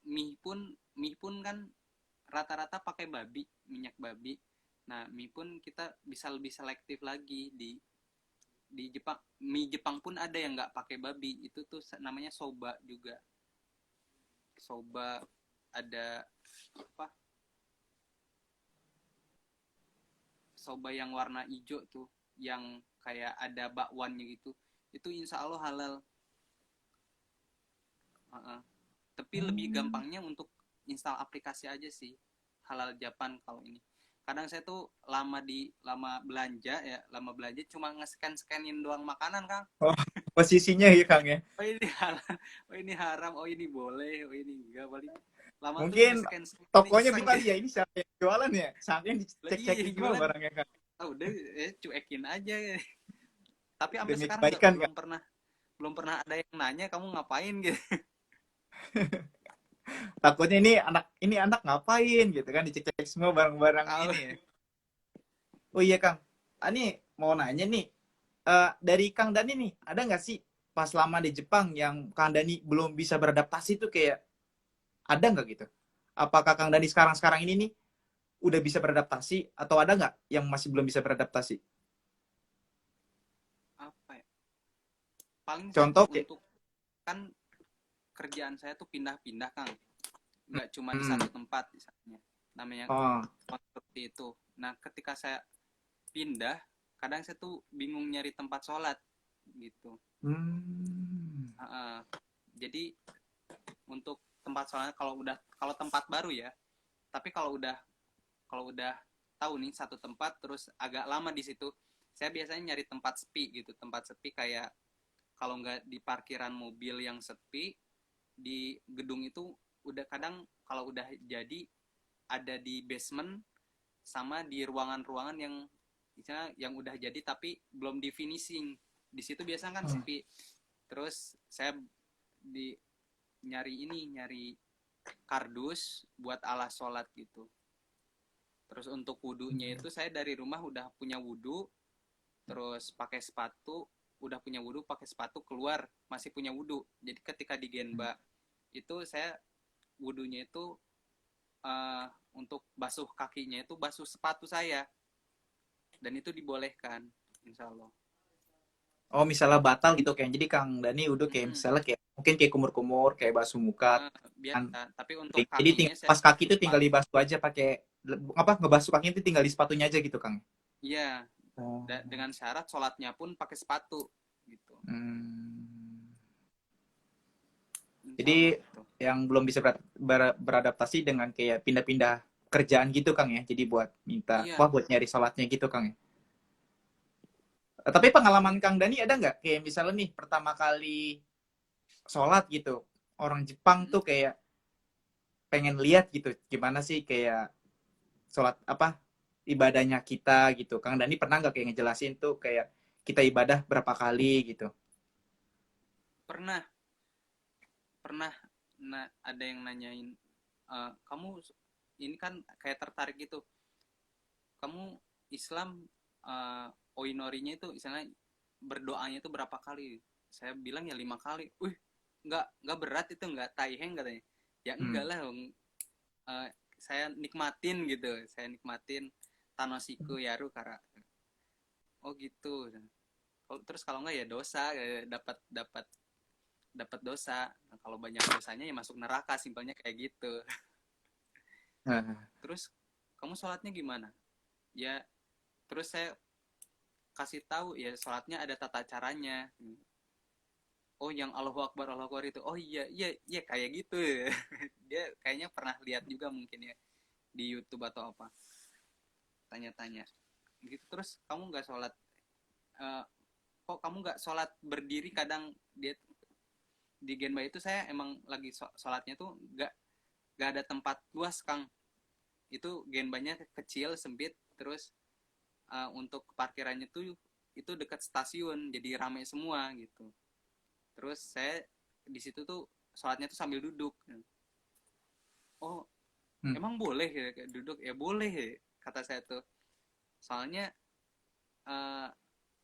Mie pun kan rata-rata pakai babi, minyak babi. Nah mie pun kita bisa lebih selektif lagi. Di Jepang, mie Jepang pun ada yang nggak pakai babi, itu tuh namanya soba juga. Soba ada apa, soba yang warna hijau tuh, yang kayak ada bakwannya gitu, itu insya Allah halal. Tapi lebih gampangnya untuk install aplikasi aja sih, halal Japan kalau ini. kadang saya tuh lama belanja cuma nge-scanin doang makanan, Kang. Oh, posisinya ya Kang ya. Oh ini halal, oh ini haram, oh ini boleh, oh ini enggak, paling lama tuh Mungkin nge-scan tokonya iseng bingung kali gitu. ya, ini siapa yang jualan ya? Saking Lah iya dicek-cekin semua jualan, barangnya Kang. udah cuekin aja. Tapi sampai Demi sekarang nggak kebaikan Kang. belum pernah ada yang nanya kamu ngapain gitu. Takutnya ini anak ngapain gitu kan, dicek-cek semua barang-barang Tahu. ini ya. Oh iya Kang, ini mau nanya nih, dari Kang Dani nih, ada nggak sih pas lama di Jepang yang Kang Dani belum bisa beradaptasi tuh, kayak ada nggak gitu? Apakah Kang Dani sekarang-sekarang ini nih udah bisa beradaptasi, atau ada nggak yang masih belum bisa beradaptasi? Apa ya? Paling saya tuh Contoh kayak, untuk, kan kerjaan saya tuh pindah-pindah, Kang. Nggak cuma di hmm, satu tempat misalnya. Namanya oh, seperti itu. Nah, ketika saya pindah, kadang saya tuh bingung nyari tempat sholat gitu. hmm, Jadi untuk tempat sholatnya, kalau tempat baru ya, tapi kalau udah tahu nih satu tempat terus agak lama di situ, saya biasanya nyari tempat sepi kayak, kalau nggak di parkiran mobil yang sepi, di gedung itu udah kadang kalau udah jadi ada di basement sama di ruangan-ruangan yang misalnya yang udah jadi tapi belum di finishing, di situ biasanya kan oh, sepi. Terus saya di nyari kardus buat alas sholat gitu. Terus untuk wudhunya itu saya dari rumah udah punya wudhu, terus pakai sepatu, udah punya wudhu pakai sepatu, keluar masih punya wudhu. Jadi ketika di Genba itu saya wudhunya itu, untuk basuh kakinya itu basuh sepatu saya, dan itu dibolehkan, insya Allah. oh misalnya batal gitu kayak, jadi Kang Dani udah kayak Mm-mm. misalnya kayak mungkin kayak kumur-kumur, kayak basuh muka kan. Biasa, tapi untuk Jadi kakinya saya pas kaki basuh itu tinggal sepatu. dibasuh aja pakai apa, ngebasuh kakinya itu tinggal di sepatunya aja gitu Kang. Iya, Oh. dengan syarat sholatnya pun pakai sepatu gitu, Hmm. insya Allah Jadi gitu. yang belum bisa beradaptasi dengan kayak pindah-pindah kerjaan gitu Kang ya. Jadi buat minta, Iya. wah buat nyari sholatnya gitu Kang ya. Tapi pengalaman Kang Dani ada nggak kayak misalnya nih pertama kali sholat gitu, orang Jepang Mm-mm. tuh kayak pengen lihat gitu gimana sih kayak sholat apa, ibadahnya kita gitu. Kang Dani pernah nggak kayak ngejelasin tuh kayak kita ibadah berapa kali gitu? Pernah, pernah. Nah, ada yang nanyain, kamu ini kan kayak tertarik gitu, kamu Islam, oinorinya itu misalnya berdoanya itu berapa kali? Saya bilang ya 5 kali. Nggak berat itu, nggak taiheng katanya. Ya enggak Hmm. lah, eh, saya nikmatin gitu, saya nikmatin tanosiku yaru kara. Oh gitu. Terus kalau enggak ya dosa, dapat dapat dapat dosa. Nah, kalau banyak dosanya ya masuk neraka, simpelnya kayak gitu. Nah, Terus kamu sholatnya gimana? Ya, terus saya kasih tahu ya sholatnya ada tata caranya. Oh, yang Allahu Akbar itu. Oh iya, iya, iya kayak gitu. Dia kayaknya pernah lihat juga mungkin ya di YouTube atau apa. Tanya-tanya. Gitu. Terus kamu nggak sholat, eh, kok kamu nggak sholat berdiri? Kadang dia di Genba itu saya emang lagi sholatnya tuh nggak ada tempat luas, Kang. Itu Genbanya kecil, sempit, terus untuk parkirannya tuh itu dekat stasiun, jadi rame semua gitu. Terus saya di situ tuh sholatnya tuh sambil duduk. Oh, hmm. emang boleh ya duduk? Ya boleh ya, kata saya tuh. Soalnya eh,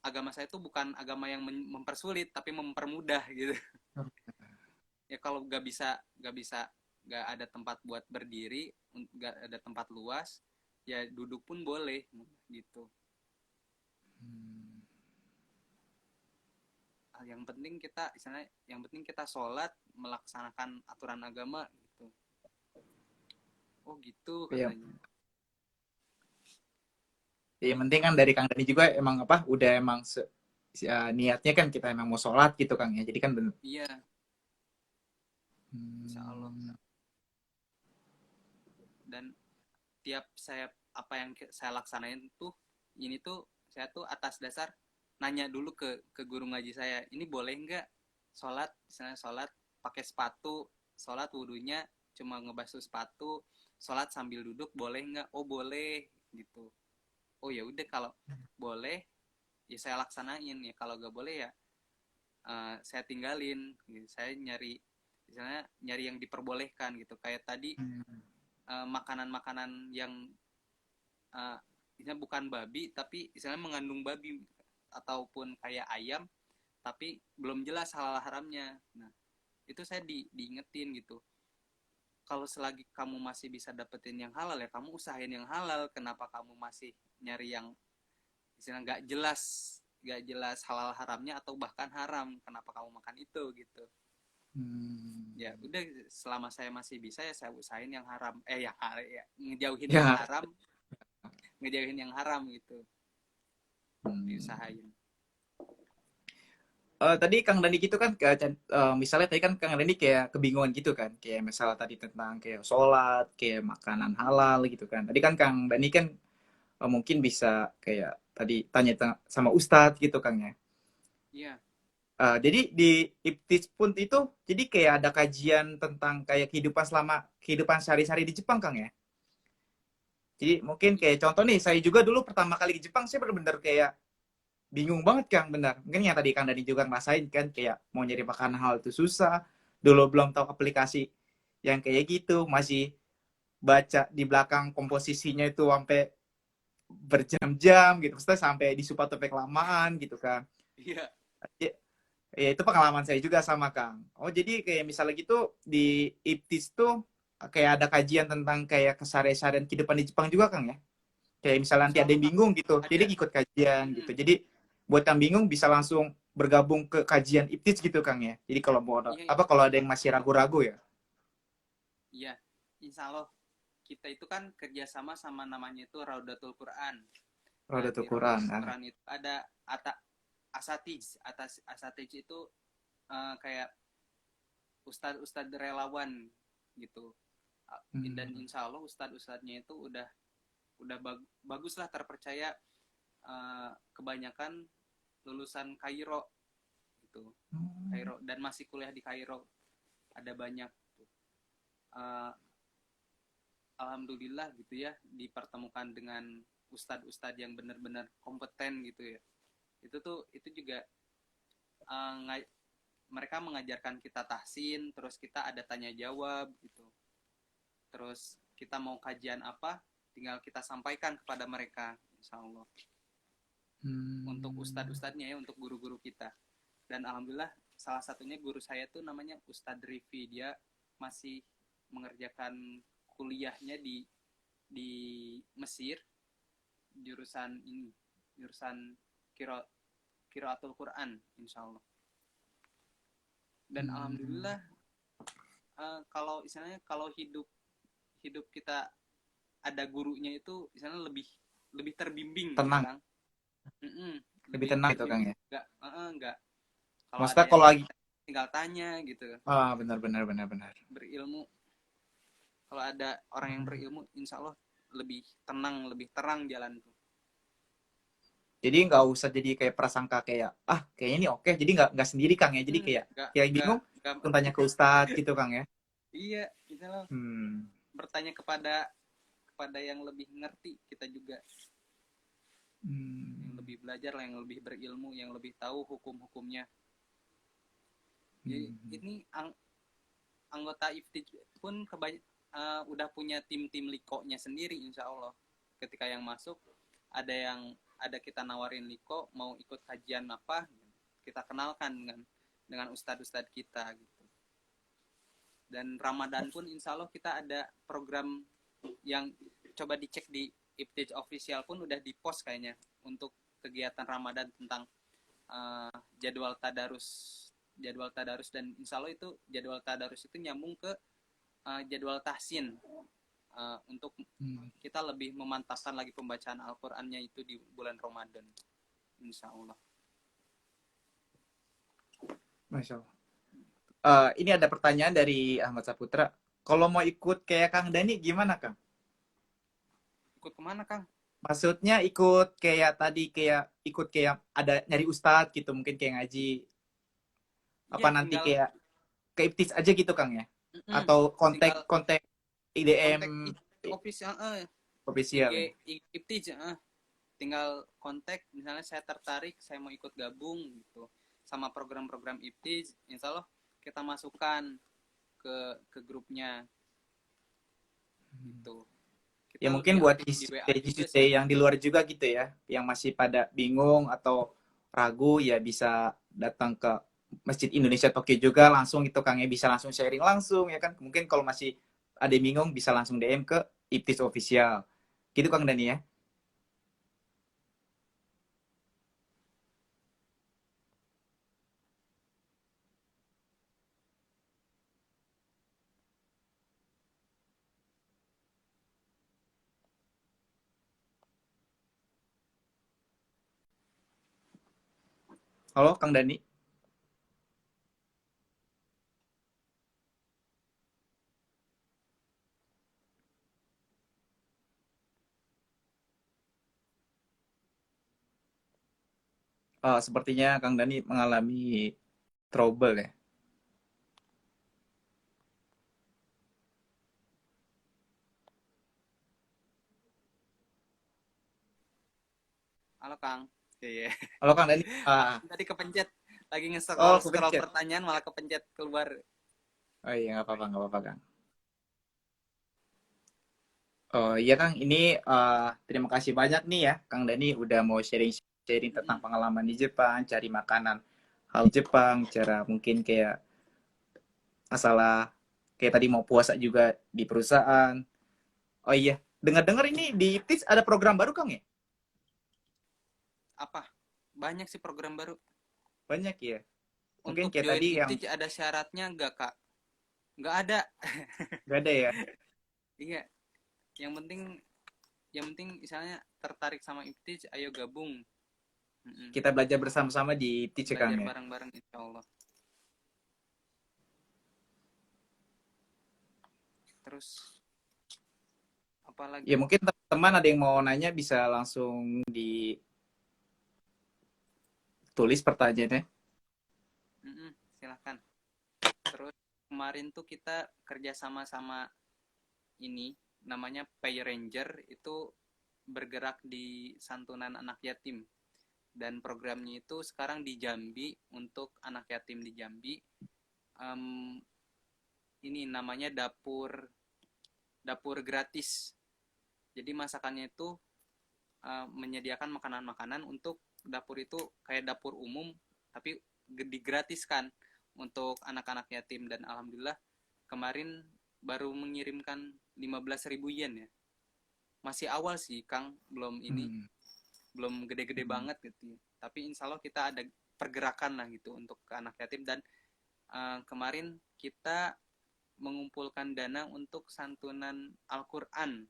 agama saya tuh bukan agama yang mempersulit, tapi mempermudah gitu. Ya kalau nggak ada tempat buat berdiri, nggak ada tempat luas, ya duduk pun boleh gitu. Yang penting kita sholat, melaksanakan aturan agama gitu. Oh gitu Iya. katanya. Yang penting kan dari Kang Dani juga emang apa, udah emang niatnya kan kita emang mau sholat gitu Kang ya. Jadi kan bener. Iya, insya Allah. Hmm. Dan tiap saya apa yang saya laksanain tuh ini tuh saya tuh atas dasar nanya dulu ke guru ngaji saya, ini boleh nggak sholat, misalnya sholat pakai sepatu, sholat wudhunya cuma ngebasuh sepatu, sholat sambil duduk boleh nggak? Oh boleh gitu. Oh ya udah, kalau boleh ya saya laksanain, ya kalau nggak boleh ya saya tinggalin gitu. Saya nyari misalnya nyari yang diperbolehkan gitu, kayak tadi makanan-makanan yang misalnya bukan babi tapi misalnya mengandung babi, ataupun kayak ayam tapi belum jelas halal haramnya. Nah itu saya diingetin gitu, kalau selagi kamu masih bisa dapetin yang halal ya kamu usahain yang halal, kenapa kamu masih nyari yang misalnya nggak jelas halal haramnya atau bahkan haram, kenapa kamu makan itu gitu. Ya udah, selama saya masih bisa ya saya usahain yang haram, ya ngejauhin yang Ya. haram, gitu, diusahain. Tadi Kang Dani gitu kan, misalnya tadi kan Kang Dani kayak kebingungan gitu kan, kayak misalnya tadi tentang kayak sholat, kayak makanan halal gitu kan. Tadi kan Kang Dani kan mungkin bisa kayak tadi tanya sama Ustadz gitu Kang ya. Iya. Jadi di Iptis pun itu, jadi kayak ada kajian tentang kayak kehidupan sehari-hari di Jepang Kang ya. Jadi mungkin kayak contoh nih, saya juga dulu pertama kali ke Jepang, saya benar-benar kayak bingung banget Kang, benar. Mungkin yang tadi Kang Dani juga ngerasain kan, kayak mau nyari makanan hal itu susah. Dulu belum tahu aplikasi yang kayak gitu, masih baca di belakang komposisinya itu sampai berjam-jam gitu. Maksudnya sampai di supatupek kelamaan gitu kan. Iya. Ya, ya, itu pengalaman saya juga sama Kang. Oh jadi kayak misalnya gitu di IPTIS tuh kayak ada kajian tentang kayak keseharian kehidupan di Jepang juga Kang ya. Kayak misalnya nanti Insya ada Allah yang Kak, bingung gitu, jadi ada. ikut kajian gitu. Jadi buat yang bingung bisa langsung bergabung ke kajian IPTIS gitu Kang ya. Jadi kalau mau Iya, apa kalau ada yang masih ragu-ragu ya. iya, Insya Allah kita itu kan kerjasama sama namanya itu Raudatul Quran. Nah, Rodatul di Quran. Raudatul Quran itu ada asatij itu kayak ustadz relawan gitu. Dan insya Allah ustadznya itu udah bagus lah, terpercaya, kebanyakan lulusan Kairo gitu. Kairo, dan masih kuliah di Kairo ada banyak. Alhamdulillah gitu ya, dipertemukan dengan ustadz-ustadz yang benar-benar kompeten gitu ya. Itu juga uh, mereka mengajarkan kita tahsin, terus kita ada tanya jawab gitu. Terus kita mau kajian apa, tinggal kita sampaikan kepada mereka, insya Allah. Untuk ustadz-ustadznya ya, untuk guru-guru kita. Dan alhamdulillah salah satunya guru saya tuh namanya Ustadz Rifi, dia masih mengerjakan kuliahnya di Mesir, jurusan Qiraatul Quran, insya Allah. Dan alhamdulillah, kalau istilahnya kalau hidup kita ada gurunya itu istilahnya lebih terbimbing gitu Tenang, Kang. lebih tenang itu Kang ya. Enggak kalau ada Maksudnya yang kalau lagi tinggal tanya gitu, benar. berilmu. Kalau ada orang yang berilmu, insya Allah lebih tenang, lebih terang jalan tuh. Jadi nggak usah jadi kayak prasangka kayak kayaknya ini oke. Jadi nggak sendiri Kang ya. Jadi kayak bingung langsung tanya ke Ustadz gitu Kang ya. Iya, misalnya bertanya kepada yang lebih ngerti, kita juga yang lebih belajar lah, yang lebih berilmu, yang lebih tahu hukum-hukumnya. Jadi ini anggota IFTI pun udah punya tim-tim liko-nya sendiri, insya Allah. Ketika yang masuk ada kita nawarin liko, mau ikut kajian apa, kita kenalkan dengan ustadz-ustadz kita gitu. Dan Ramadan pun insya Allah kita ada program yang coba dicek di IPTIJ official pun udah di post kayaknya, untuk kegiatan Ramadan tentang jadwal tadarus, dan insya Allah itu jadwal tadarus itu nyambung ke jadwal tahsin, untuk kita lebih memantapkan lagi pembacaan Al-Qur'annya itu di bulan Ramadan, insya Allah. Masya Allah. Ini ada pertanyaan dari Ahmad Saputra. Kalau mau ikut kayak Kang Dani gimana Kang? Ikut kemana, Kang? Maksudnya ikut kayak tadi kayak ikut kayak ada nyari ustadz gitu mungkin kayak ngaji apa Iya, nanti tinggal kayak ke Iptis aja gitu Kang ya? mm, Atau kontak tinggal kontak IDM kontak official IG official? IPTIJ, tinggal kontak misalnya saya tertarik, saya mau ikut gabung gitu sama program-program IPTIJ, insya Allah kita masukkan ke grupnya gitu. Ya Kita mungkin lebih buat aktif di WA juga isi sih. yang di luar juga gitu ya, yang masih pada bingung atau ragu ya bisa datang ke Masjid Indonesia Tokyo juga langsung itu Kang ya bisa langsung sharing langsung ya kan. Mungkin kalau masih ada yang bingung bisa langsung DM ke Iptis Official. Gitu Kang Dani ya. Halo Kang Dani. Sepertinya Kang Dani mengalami trouble ya. Halo Kang. Iya. Halo Kang Dani. Tadi kepencet lagi Oh, nge-scroll scroll kepencet. pertanyaan malah kepencet keluar. Oh iya, nggak apa-apa Kang. Oh iya Kang, ini terima kasih banyak nih ya Kang Dani udah mau sharing-sharing tentang Mm-mm. pengalaman di Jepang, cari makanan hal Jepang, cara mungkin kayak masalah kayak tadi mau puasa juga di perusahaan. Oh iya, dengar-dengar ini di IPTIS ada program baru Kang ya? Apa? Banyak sih program baru. Banyak ya. Mungkin Untuk kayak join tadi yang IPTIJ ada syaratnya nggak Kak? Nggak ada. gak ada ya. Iya. Yang penting misalnya tertarik sama IPTIJ, ayo gabung. Mm-mm. Kita belajar bersama-sama di IPTIS ya Kang Belajar ya. bareng-bareng insya Allah. Terus Ya apalagi? mungkin teman-teman ada yang mau nanya bisa langsung ditulis pertanyaannya. Mm-mm, silahkan. Terus kemarin tuh kita kerja sama-sama ini namanya Pay Ranger, itu bergerak di santunan anak yatim, dan programnya itu sekarang di Jambi untuk anak yatim di Jambi. Em, ini namanya dapur dapur gratis. Jadi masakannya itu menyediakan makanan-makanan untuk dapur itu kayak dapur umum tapi digratiskan untuk anak-anak yatim, dan alhamdulillah kemarin baru mengirimkan 15.000 yen ya. Masih awal sih Kang, Hmm. belum gede-gede Hmm. banget gitu. Tapi insya Allah kita ada pergerakan lah gitu untuk ke anak yatim, dan kemarin kita mengumpulkan dana untuk santunan Al-Quran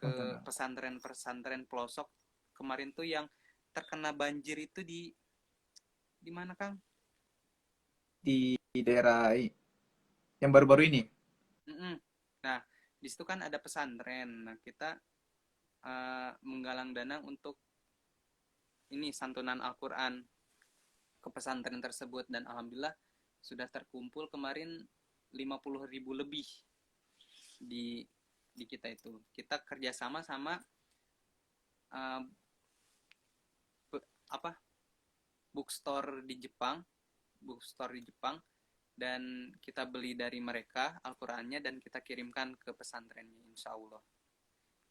ke Nonton. pesantren-pesantren pelosok. Kemarin tuh yang terkena banjir itu di mana Kang? Di daerah yang baru-baru ini. Mm-mm. Nah, di situ kan ada pesantren. Nah, kita menggalang dana untuk ini santunan Al-Quran ke pesantren tersebut, dan alhamdulillah sudah terkumpul kemarin 50.000 lebih di kita itu. Kita kerjasama sama uh, apa bookstore di Jepang, dan kita beli dari mereka Al-Qurannya dan kita kirimkan ke pesantrennya insya Allah.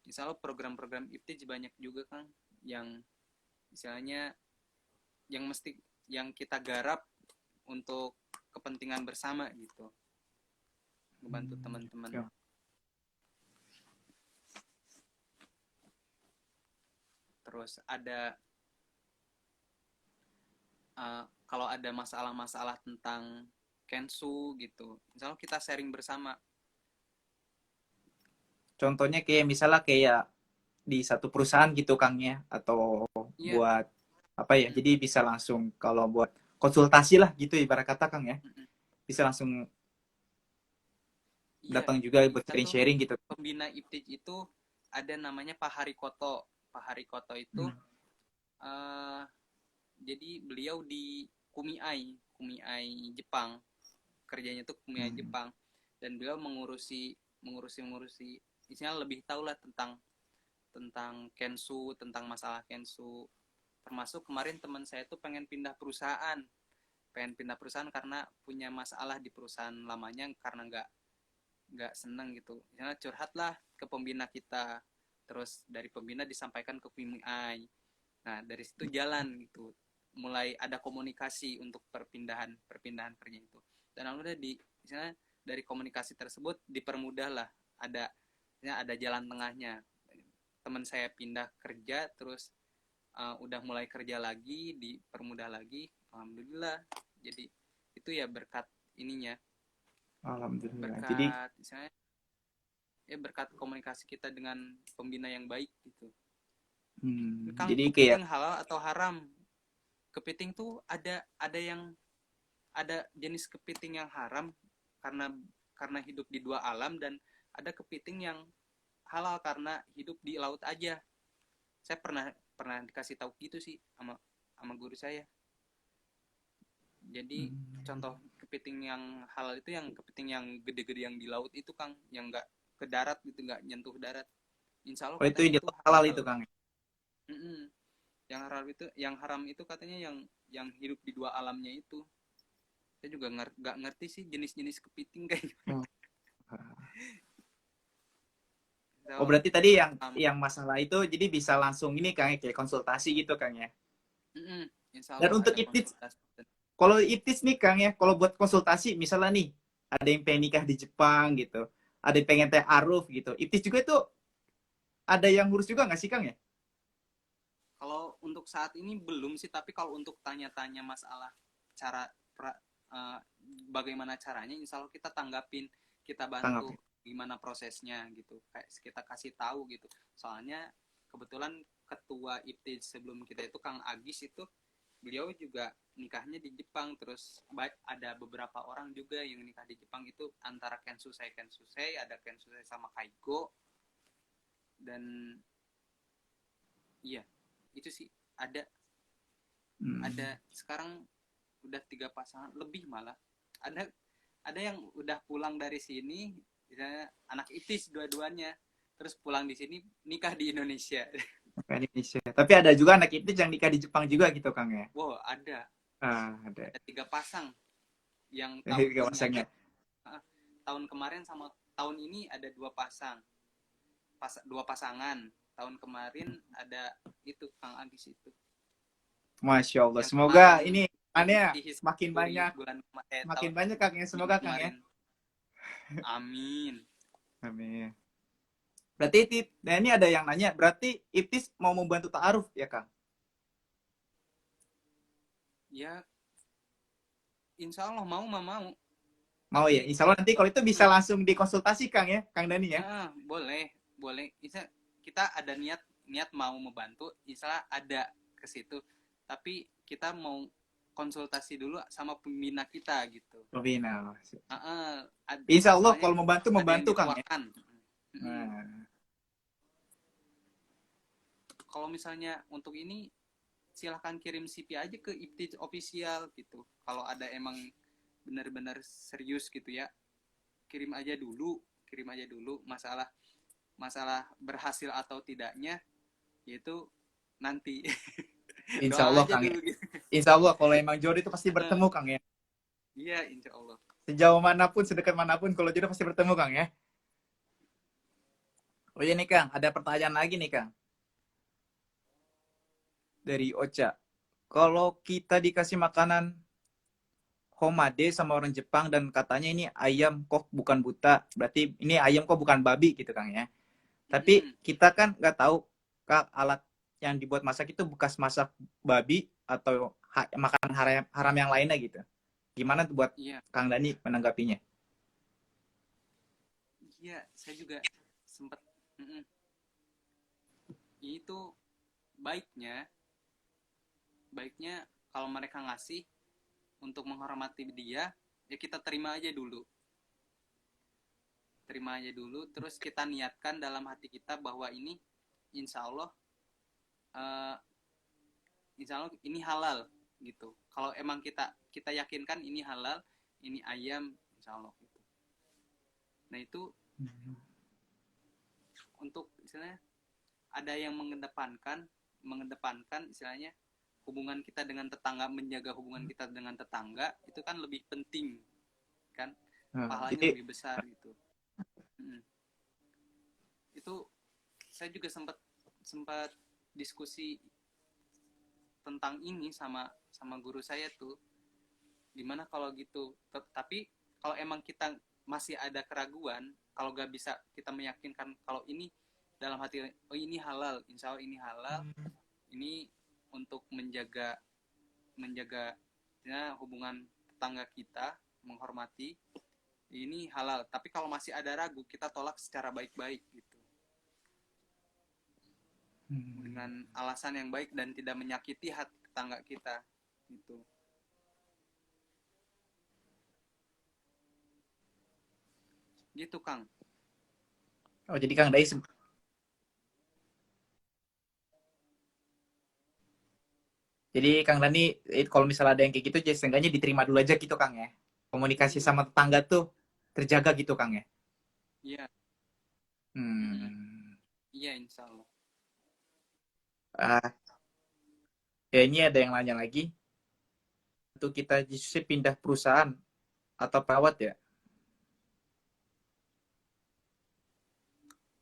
Insya Allah program-program IPTIJ banyak juga Kang, yang misalnya yang kita garap untuk kepentingan bersama gitu, membantu teman-teman. Ya. Terus ada kalau ada masalah-masalah tentang Kensu gitu, misalnya kita sharing bersama. Contohnya kayak misalnya kayak di satu perusahaan gitu Kang ya atau Iya. buat apa ya? Jadi bisa langsung kalau buat konsultasi lah gitu ibarat kata Kang ya. Bisa langsung Iya, datang juga buat kita tuh sharing-sharing gitu. pembina IPTIJ itu ada namanya Pak Harikoto. Pak Harikoto itu Hmm. jadi beliau di Kumiai Jepang, kerjanya tuh Kumiai Hmm. Jepang, dan beliau mengurusi isinya lebih tahu lah tentang Kensu, tentang masalah Kensu. Termasuk kemarin teman saya tuh pengen pindah perusahaan karena punya masalah di perusahaan lamanya, karena nggak seneng gitu. Misalnya curhat lah ke pembina kita, terus dari pembina disampaikan ke PMI. Nah dari situ jalan gitu, mulai ada komunikasi untuk perpindahan kerja itu. Dan alhamdulillah misalnya dari komunikasi tersebut dipermudah lah, ada jalan tengahnya. Teman saya pindah kerja, terus udah mulai kerja lagi, dipermudah lagi, alhamdulillah. Jadi itu ya berkat ininya, Alhamdulillah. Jadi, berkat misalnya berkat komunikasi kita dengan pembina yang baik gitu. Kang, jadi kayak, kepiting halal atau haram? Kepiting tuh ada jenis kepiting yang haram karena hidup di dua alam, dan ada kepiting yang halal karena hidup di laut aja. Saya pernah dikasih tahu gitu sih sama guru saya. Jadi contoh kepiting yang halal itu yang kepiting yang gede-gede yang di laut itu, Kang, yang nggak ke darat gitu, nggak nyentuh darat. Insya Allah oh itu katanya itu halal halal. itu Kang. Mm-mm. Yang haram itu katanya yang hidup di dua alamnya itu. Saya juga nggak ngerti sih jenis-jenis kepiting kayaknya. Oh. Oh So, berarti tadi yang masalah itu jadi bisa langsung ini Kang ya, kayak konsultasi gitu Kang ya. insya Dan Allah untuk ada IPTIS, konsultasi. kalau IPTIS nih Kang ya, kalau buat konsultasi misalnya nih ada yang pengen nikah di Jepang gitu, ada yang pengen ta'aruf gitu. IPTIS juga itu ada yang ngurus juga nggak sih Kang ya? Kalau untuk saat ini belum sih, tapi kalau untuk tanya-tanya masalah cara uh, bagaimana caranya, insya Allah kita tanggapin, kita bantu Tanggap. gimana prosesnya gitu, kayak kita kasih tahu gitu. Soalnya kebetulan ketua IPTI sebelum kita itu Kang Agis itu, beliau juga nikahnya di Jepang, terus ada beberapa orang juga yang nikah di Jepang itu, antara Kensusei ada Kensusei sama Kaigo, dan iya itu sih ada sekarang udah 3 pasangan lebih, malah ada yang udah pulang dari sini, misalnya anak itis dua-duanya, terus pulang di sini nikah di Indonesia. Nikah di Indonesia. Tapi ada juga anak IPTIS yang nikah di Jepang juga gitu Kang ya. Wow, ada Ada. 3 pasang yang Tiga ini pasangnya. aja. Tahun kemarin sama tahun ini ada 2 pasangan. Tahun kemarin ada itu Kang Agis itu Masya Allah. yang Semoga kemarin ini aneh di makin history banyak, makin tahun banyak Kang ya. minggu Semoga Kang ya. kemarin. Amin. Amin. Berarti nah ini ada yang nanya, berarti IPTIS mau membantu ta'aruf ya Kang? Ya, insya Allah mau. Mau ya? Tapi Insya Allah nanti kalau itu bisa langsung dikonsultasi Kang ya, Kang Dani ya? boleh. Kita ada niat mau membantu, insya Allah ada ke situ. Tapi kita mau konsultasi dulu sama pembina kita gitu. Pembina. Insya Allah Soalnya kalau ada yang membantu Kang ya. dituakan. Nah. Kalau misalnya untuk ini, silahkan kirim CV aja ke IPTIS official gitu. Kalau ada emang benar-benar serius gitu ya, kirim aja dulu masalah berhasil atau tidaknya, yaitu nanti. Insya Doa Allah aja Kang ya. dulu gitu. Insya Allah kalau emang jodoh itu pasti bertemu Kang ya. Iya, insya Allah. Sejauh manapun, sedekat manapun, kalau jodoh pasti bertemu Kang ya. Oh iya nih Kang, ada pertanyaan lagi nih Kang. Dari Ocha. Kalau kita dikasih makanan homade sama orang Jepang dan katanya ini ayam kok bukan buta, berarti ini ayam kok bukan babi gitu Kang ya. Tapi kita kan nggak tahu Kak, alat yang dibuat masak itu bekas masak babi atau makanan haram yang lainnya gitu. Gimana tuh buat Iya, Kang Dani menanggapinya? saya juga sempat. Itu baiknya kalau mereka ngasih untuk menghormati dia, ya kita terima aja dulu. terima aja dulu, terus kita niatkan dalam hati kita bahwa ini insya Allah uh, insya Allah ini halal gitu. Kalau emang kita yakinkan ini halal, ini ayam, insya Allah gitu. Nah itu untuk istilahnya ada yang mengedepankan istilahnya hubungan kita dengan tetangga, menjaga hubungan kita dengan tetangga itu kan lebih penting kan, pahalanya Jadi lebih besar gitu. Itu saya juga sempat diskusi tentang ini sama guru saya tuh, gimana kalau gitu. Tapi kalau emang kita masih ada keraguan, kalau gak bisa kita meyakinkan kalau ini dalam hati, oh ini halal, insya Allah ini halal, ini untuk menjaga ya, hubungan tetangga kita, menghormati, ini halal. Tapi kalau masih ada ragu, kita tolak secara baik-baik gitu, dengan alasan yang baik dan tidak menyakiti hati tetangga kita gitu. Gitu Kang. oh jadi Kang Dai jadi Kang Dani kalau misalnya ada yang kayak gitu jadi seenggaknya diterima dulu aja gitu Kang ya. Komunikasi sama tetangga tuh terjaga gitu Kang ya. Iya. Iya insya Allah. Ah, ya ini ada yang nanya lagi. Untuk kita justru pindah perusahaan atau perawat ya?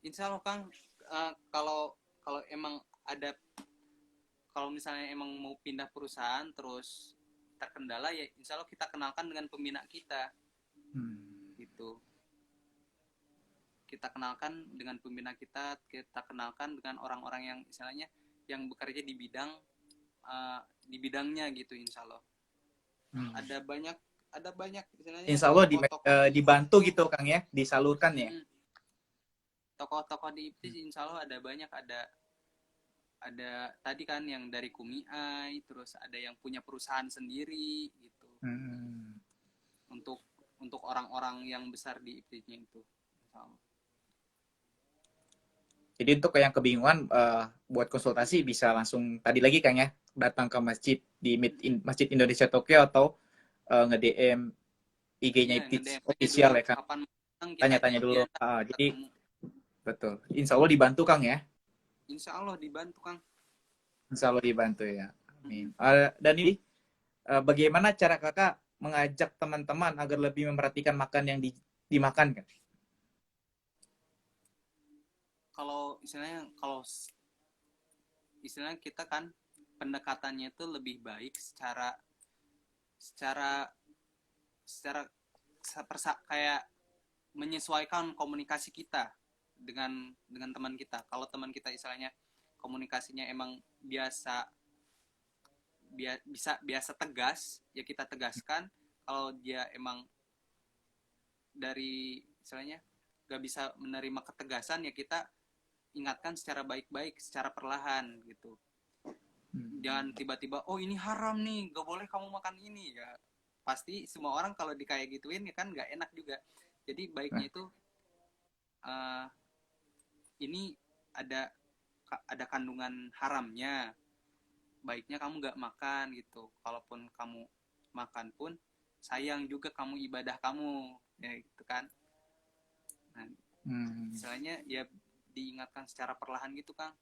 Insya Allah Kang, kalau kalau emang ada, kalau misalnya emang mau pindah perusahaan terus terkendala, ya insya Allah kita kenalkan dengan pembina kita gitu. Kita kenalkan dengan pembina kita kenalkan dengan orang-orang yang istilahnya yang bekerja di bidangnya gitu, insya Allah. Ada banyak istilahnya Insya Allah dibantu itu, gitu Kang ya, disalurkan ya. Tokoh-tokoh di IPTIS insya Allah ada banyak, ada tadi kan yang dari Kumiai, terus ada yang punya perusahaan sendiri gitu. Untuk orang-orang yang besar di IPTIS-nya itu. Jadi untuk yang kebingungan buat konsultasi bisa langsung tadi lagi Kang ya, datang ke masjid di Masjid Indonesia Tokyo atau nge-DM IG-nya IPTIS official ya Kang. Tanya-tanya dulu. Jadi betul. Insya Allah dibantu Kang ya. Insya Allah dibantu Kang. Insya Allah dibantu ya. Amin. Dan ini bagaimana cara kakak mengajak teman-teman agar lebih memperhatikan makan yang dimakan kan? Kalau istilahnya kita kan pendekatannya itu lebih baik secara kayak menyesuaikan komunikasi kita dengan teman kita. Kalau teman kita istilahnya komunikasinya emang biasa tegas, ya kita tegaskan. Kalau dia emang dari istilahnya gak bisa menerima ketegasan, ya kita ingatkan secara baik-baik, secara perlahan gitu. Jangan tiba-tiba, oh ini haram nih, gak boleh kamu makan ini ya. Pasti semua orang kalau kayak gituin ya kan gak enak juga. Jadi baiknya itu ini ada kandungan haramnya, baiknya kamu gak makan gitu. Kalaupun kamu makan pun sayang juga kamu ibadah kamu ya gitu kan. Nah, misalnya ya diingatkan secara perlahan gitu Kang,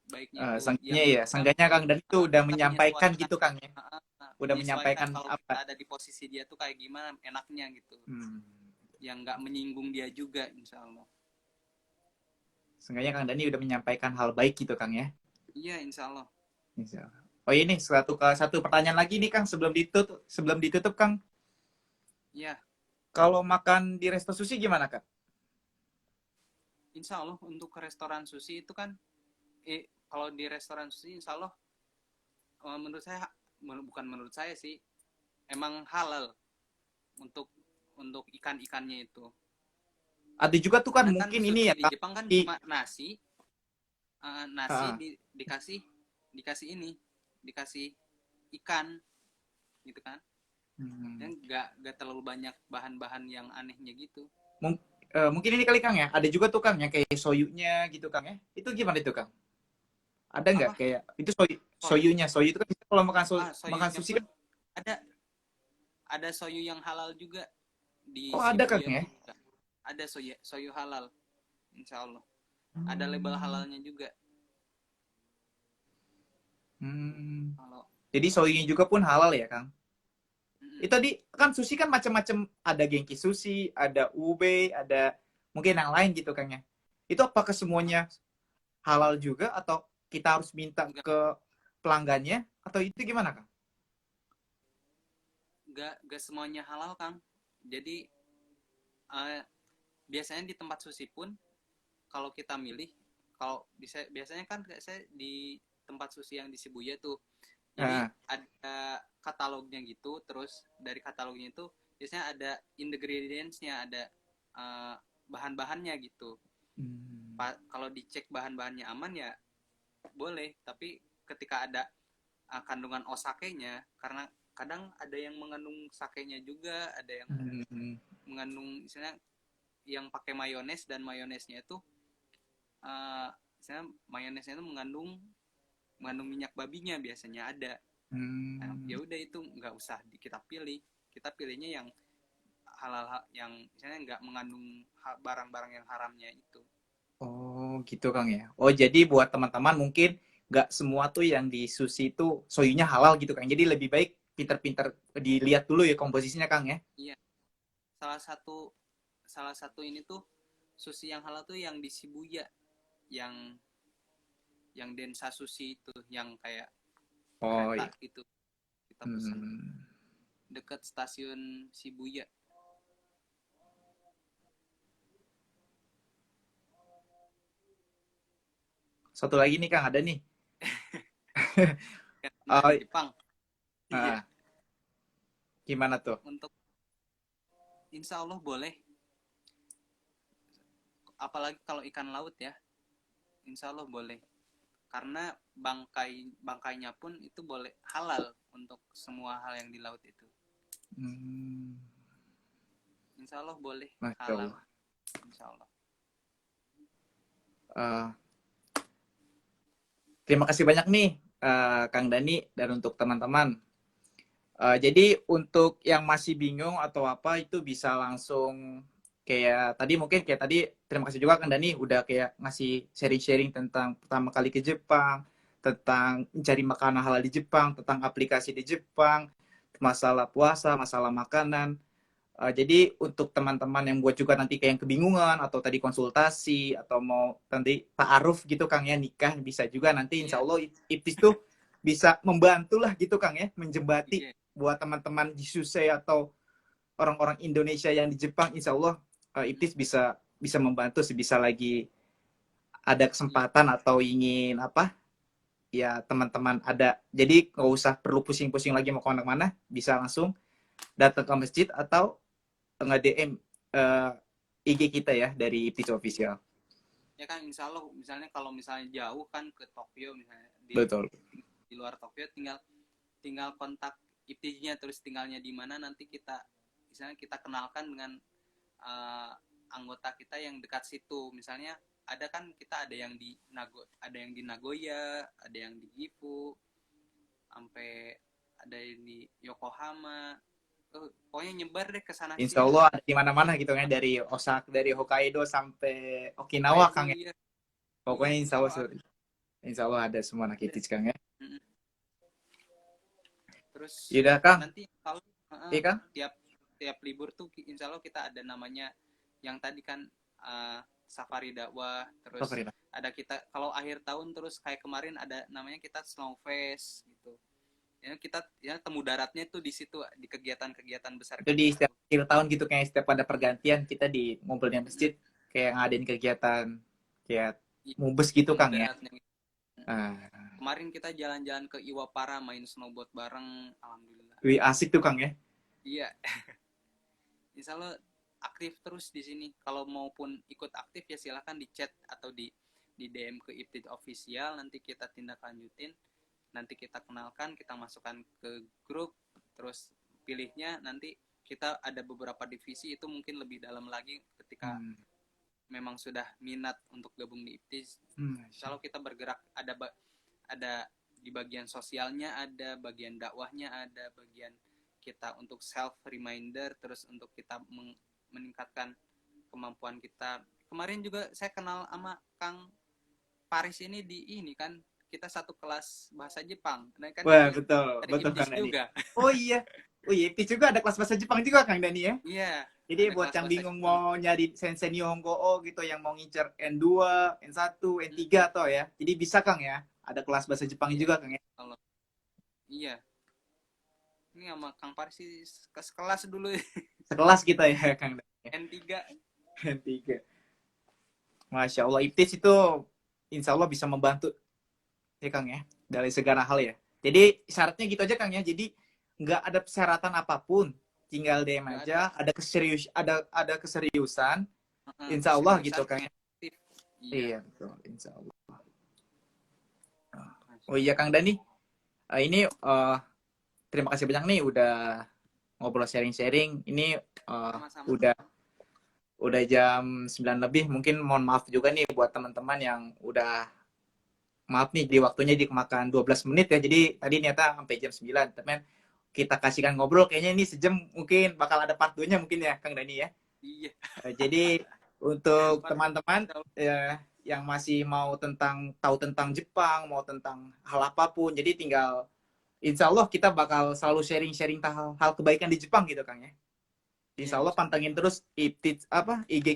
baiknya itu Sangganya Kang dan itu udah menyampaikan gitu Kang ya, udah menyampaikan kalau apa kita ada di posisi dia tuh kayak gimana enaknya gitu, yang nggak menyinggung dia juga, insya Allah. Sengaja Kang Dani udah menyampaikan hal baik gitu Kang ya. Iya insya Allah. Oh ini satu pertanyaan lagi nih Kang sebelum ditutup Kang. Iya. Kalau makan di resto sushi gimana Kang? Insya Allah untuk ke restoran sushi itu kan kalau di restoran sushi insya Allah menurut saya sih emang halal untuk ikan-ikannya itu. Ada juga tuh kan karena mungkin kan ini ya di Jepang kan cuma nasi dikasih ikan gitu kan. Dan nggak terlalu banyak bahan-bahan yang anehnya gitu. mungkin ini kali Kang ya, ada juga tuh Kang yang kayak soyunya gitu Kang ya. Itu gimana itu Kang? Ada nggak Apa? kayak itu Soyu. soyunya? Soyu itu kan bisa kalau makan makan Soyunya sushi pun kan. ada ada soyu yang halal juga di Oh ada Kang Shibuya ya? tuh. Ada soyu halal, insya Allah. Ada label Hmm. halalnya juga. Hmm. Kalau Jadi soyunya juga pun halal ya Kang? mm-mm. Itu tadi kan sushi kan macam-macam, ada Genki Sushi, ada Ube, ada mungkin yang lain gitu Kang ya. Itu apakah Hah? semuanya halal juga atau kita harus minta Enggak, ke pelanggannya atau itu gimana Kang? enggak semuanya halal, Kang. Jadi eh, biasanya di tempat sushi pun kalau kita milih, kalau bisa biasanya kan kayak saya di tempat sushi yang di Shibuya tuh. Jadi Ah, ada katalognya gitu, terus dari katalognya itu biasanya ada ingredients-nya, ada eh, bahan-bahannya gitu. hmm, Kalau dicek bahan-bahannya aman ya boleh, tapi ketika ada kandungan osakenya, karena kadang ada yang mengandung sakenya juga, ada yang hmm, mengandung misalnya yang pakai mayones, dan mayonesnya itu misalnya mayonesnya itu mengandung mengandung minyak babinya biasanya ada. Nah, hmm. ya udah itu nggak usah kita pilih, kita pilihnya yang halal, yang misalnya nggak mengandung barang-barang yang haramnya itu. Oh gitu Kang ya. Oh jadi buat teman-teman mungkin nggak semua tuh yang di sushi itu soyunya halal gitu Kang. Jadi lebih baik pinter-pinter dilihat dulu ya komposisinya Kang ya. Iya, salah satu salah satu ini tuh sushi yang halal tuh yang di Shibuya, yang Densa Sushi itu, yang kayak Oh kereta iya. gitu, kita pesen Hmm. dekat stasiun Shibuya. Satu lagi nih Kang ada nih. Nah, Oh, Jepang. Iya, ah, gimana tuh? untuk insya Allah boleh, apalagi kalau ikan laut ya, insya Allah boleh, karena bangkainya pun itu boleh halal untuk semua hal yang di laut itu. Hmm. Insya Allah boleh Masya halal, Allah. insya Allah. Eh, terima kasih banyak nih Kang Dani dan untuk teman-teman. Jadi untuk yang masih bingung atau apa itu bisa langsung kayak tadi mungkin kayak tadi terima kasih juga Kang Dani udah kayak ngasih sharing-sharing tentang pertama kali ke Jepang, tentang mencari makanan halal di Jepang, tentang aplikasi di Jepang, masalah puasa, masalah makanan. Jadi untuk teman-teman yang buat juga nanti kayak yang kebingungan atau tadi konsultasi atau mau nanti ta'aruf gitu Kang ya nikah bisa juga nanti insya Iya, Allah IPTIS tuh bisa membantu lah gitu Kang ya menjembati iya, buat teman-teman di Susei atau orang-orang Indonesia yang di Jepang insya Allah IPTIS bisa bisa membantu sebisa lagi ada iya, kesempatan atau ingin apa ya teman-teman ada jadi nggak usah perlu pusing-pusing lagi mau kemana-mana bisa langsung datang ke masjid atau nge-DM IG kita ya dari IPTIS Official. ya kan, insya Allah misalnya kalau misalnya jauh kan ke Tokyo, misalnya Betul. di luar Tokyo, tinggal tinggal kontak IP-nya, terus tinggalnya di mana, nanti kita misalnya kita kenalkan dengan uh, anggota kita yang dekat situ. Misalnya ada kan, kita ada yang di Nagoya, ada yang di Gifu, sampai ada yang di Yokohama. Pokoknya nyebar deh ke sana Insya sini lah. Allah ada di mana-mana gitu kan dari Osaka, dari Hokkaido sampai Okinawa Hokkaido, Kang ya. iya. Iya, Pokoknya insya Allah ada. Insya Allah ada semua anak Ada. IPTIS Kang ya. Terus Yaudah Kang, nanti kalau iya Kang? tiap tiap libur tuh insya Allah kita ada namanya yang tadi kan, safari dakwah, Oh, terus Farina. ada kita kalau akhir tahun, terus kayak kemarin ada namanya kita Snowfest gitu. Ya kita ya temu daratnya tuh di situ, di kegiatan-kegiatan besar Itu di kita setiap tuh. akhir tahun gitu kayak setiap ada pergantian kita di ngumpulnya Mm-mm. masjid kayak ngadain kegiatan kayak Iya, mubes gitu temu Kang ya. daratnya gitu. Mm-mm. Ah, Kemarin kita jalan-jalan ke Iwapara, main snowboard bareng, alhamdulillah. wih asik tuh Kang ya. Iya, insya Allah aktif terus di sini. Kalau maupun ikut aktif ya silahkan di chat atau di DM ke Iptit official, nanti kita tindak lanjutin, nanti kita kenalkan, kita masukkan ke grup, terus pilihnya nanti kita ada beberapa divisi, itu mungkin lebih dalam lagi ketika memang sudah minat untuk gabung di IPTIS. Kalau kita bergerak ada di bagian sosialnya, ada bagian dakwahnya, ada bagian kita untuk self reminder, terus untuk kita meningkatkan kemampuan kita. Kemarin juga saya kenal sama Kang Paris ini kan kita satu kelas bahasa Jepang. Nah kan Wah, itu betul, dari betul IPTIS Kang Dani. juga. Oh iya, oh iya, IPTIS juga ada kelas bahasa Jepang juga Kang Dani ya. Iya, Jadi ada buat kelas yang bahasa bingung Jepang. mau nyari Sensei Nihongo O gitu, yang mau ngincer N2, N1, N3 atau ya. Jadi bisa Kang ya, ada kelas bahasa Jepang Iya. juga Kang ya. Kalau iya, ini sama Kang Paris sih kelas dulu Sekelas kita ya Kang Dani ya. N3. N3. Masya Allah, IPTIS itu insya Allah bisa membantu ya Kang ya, dari segala hal ya. Jadi syaratnya gitu aja Kang ya, jadi nggak ada persyaratan apapun, tinggal DM Nggak ada. aja, ada keseriusan, insya Allah gitu Keseriusan, Kang ya. efektif. Iya. Iya betul, insya Allah. Oh iya Kang Dani, ini terima kasih banyak nih udah ngobrol sharing-sharing. Ini Sama-sama. udah jam 9 lebih. Mungkin mohon maaf juga nih buat teman-teman yang udah, maaf nih di waktunya dikemakan 12 menit ya. Jadi tadi ternyata sampai jam 9. Teman kita kasihkan ngobrol kayaknya ini sejam, mungkin bakal ada part 2-nya mungkin ya Kang Dani ya. Iya. Jadi untuk Part teman-teman yang masih mau tahu tentang Jepang, mau tentang hal apapun, jadi tinggal insya Allah kita bakal selalu sharing-sharing hal kebaikan di Jepang gitu Kang ya. Iya, Insya Allah pantengin terus IG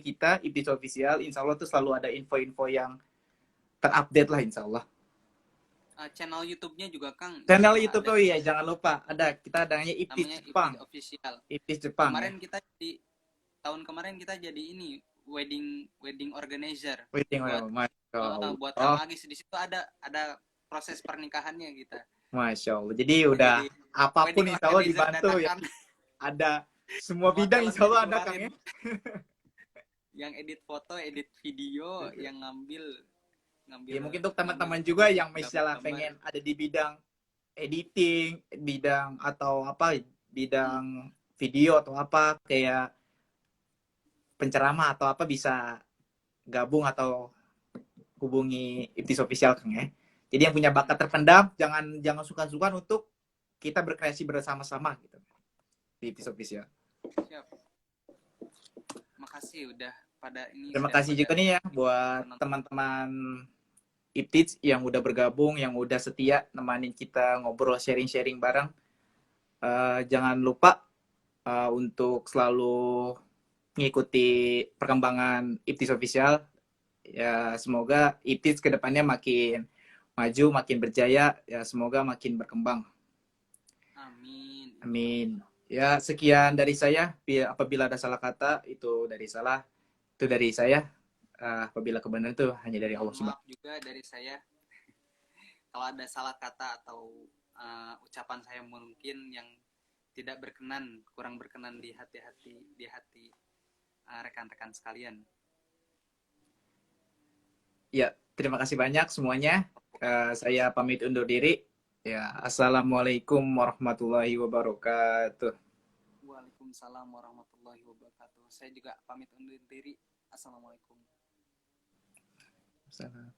kita, IPTIS official. Insya Allah tuh selalu ada info-info yang terupdate lah insya Allah. channel YouTube-nya juga Kang, insya Channel Allah YouTube ada. oh iya jangan lupa ada, kita adanya IPTIS Namanya Jepang. IPTIS Official. IPTIS Jepang ya. Kemarin kita tahun kemarin kita jadi ini wedding organizer Waiting buat Masya Allah. buat Kang Agis. Di situ ada proses pernikahannya kita. Masya Allah. Jadi Kita udah jadi apapun wedding insya Allah organizer dibantu ya. dadakan. Ada semua bidang insya Hotelnya Allah ada Kang dikeluarin. ya. Yang edit foto, edit video, yang ngambil Ya mungkin untuk teman-teman juga yang misalnya gambar. pengen ada di bidang editing, bidang atau apa, bidang video atau apa, kayak penceramah atau apa, bisa gabung atau hubungi IPTIS Official Kang ya. Jadi yang punya bakat terpendam jangan suka-suka untuk kita berkreasi bersama-sama gitu di IPTIS Official. Siap. Makasih udah pada ini. Terima kasih juga nih ya buat teman-teman IPTIS yang udah bergabung, yang udah setia nemanin kita ngobrol sharing-sharing bareng. Jangan lupa untuk selalu mengikuti perkembangan IPTIS Official. Ya semoga IPTIS kedepannya makin maju, makin berjaya, ya semoga makin berkembang. Amin. Amin. Ya sekian dari saya. Apabila ada salah kata itu dari saya. Apabila kebenaran itu hanya dari Allah Subhanahu. Maaf juga dari saya kalau ada salah kata atau ucapan saya mungkin yang tidak berkenan, kurang berkenan di hati rekan-rekan sekalian. Ya, terima kasih banyak semuanya. Saya pamit undur diri. Ya, assalamualaikum warahmatullahi wabarakatuh. Waalaikumsalam warahmatullahi wabarakatuh. Saya juga pamit undur diri. Assalamualaikum. Salam.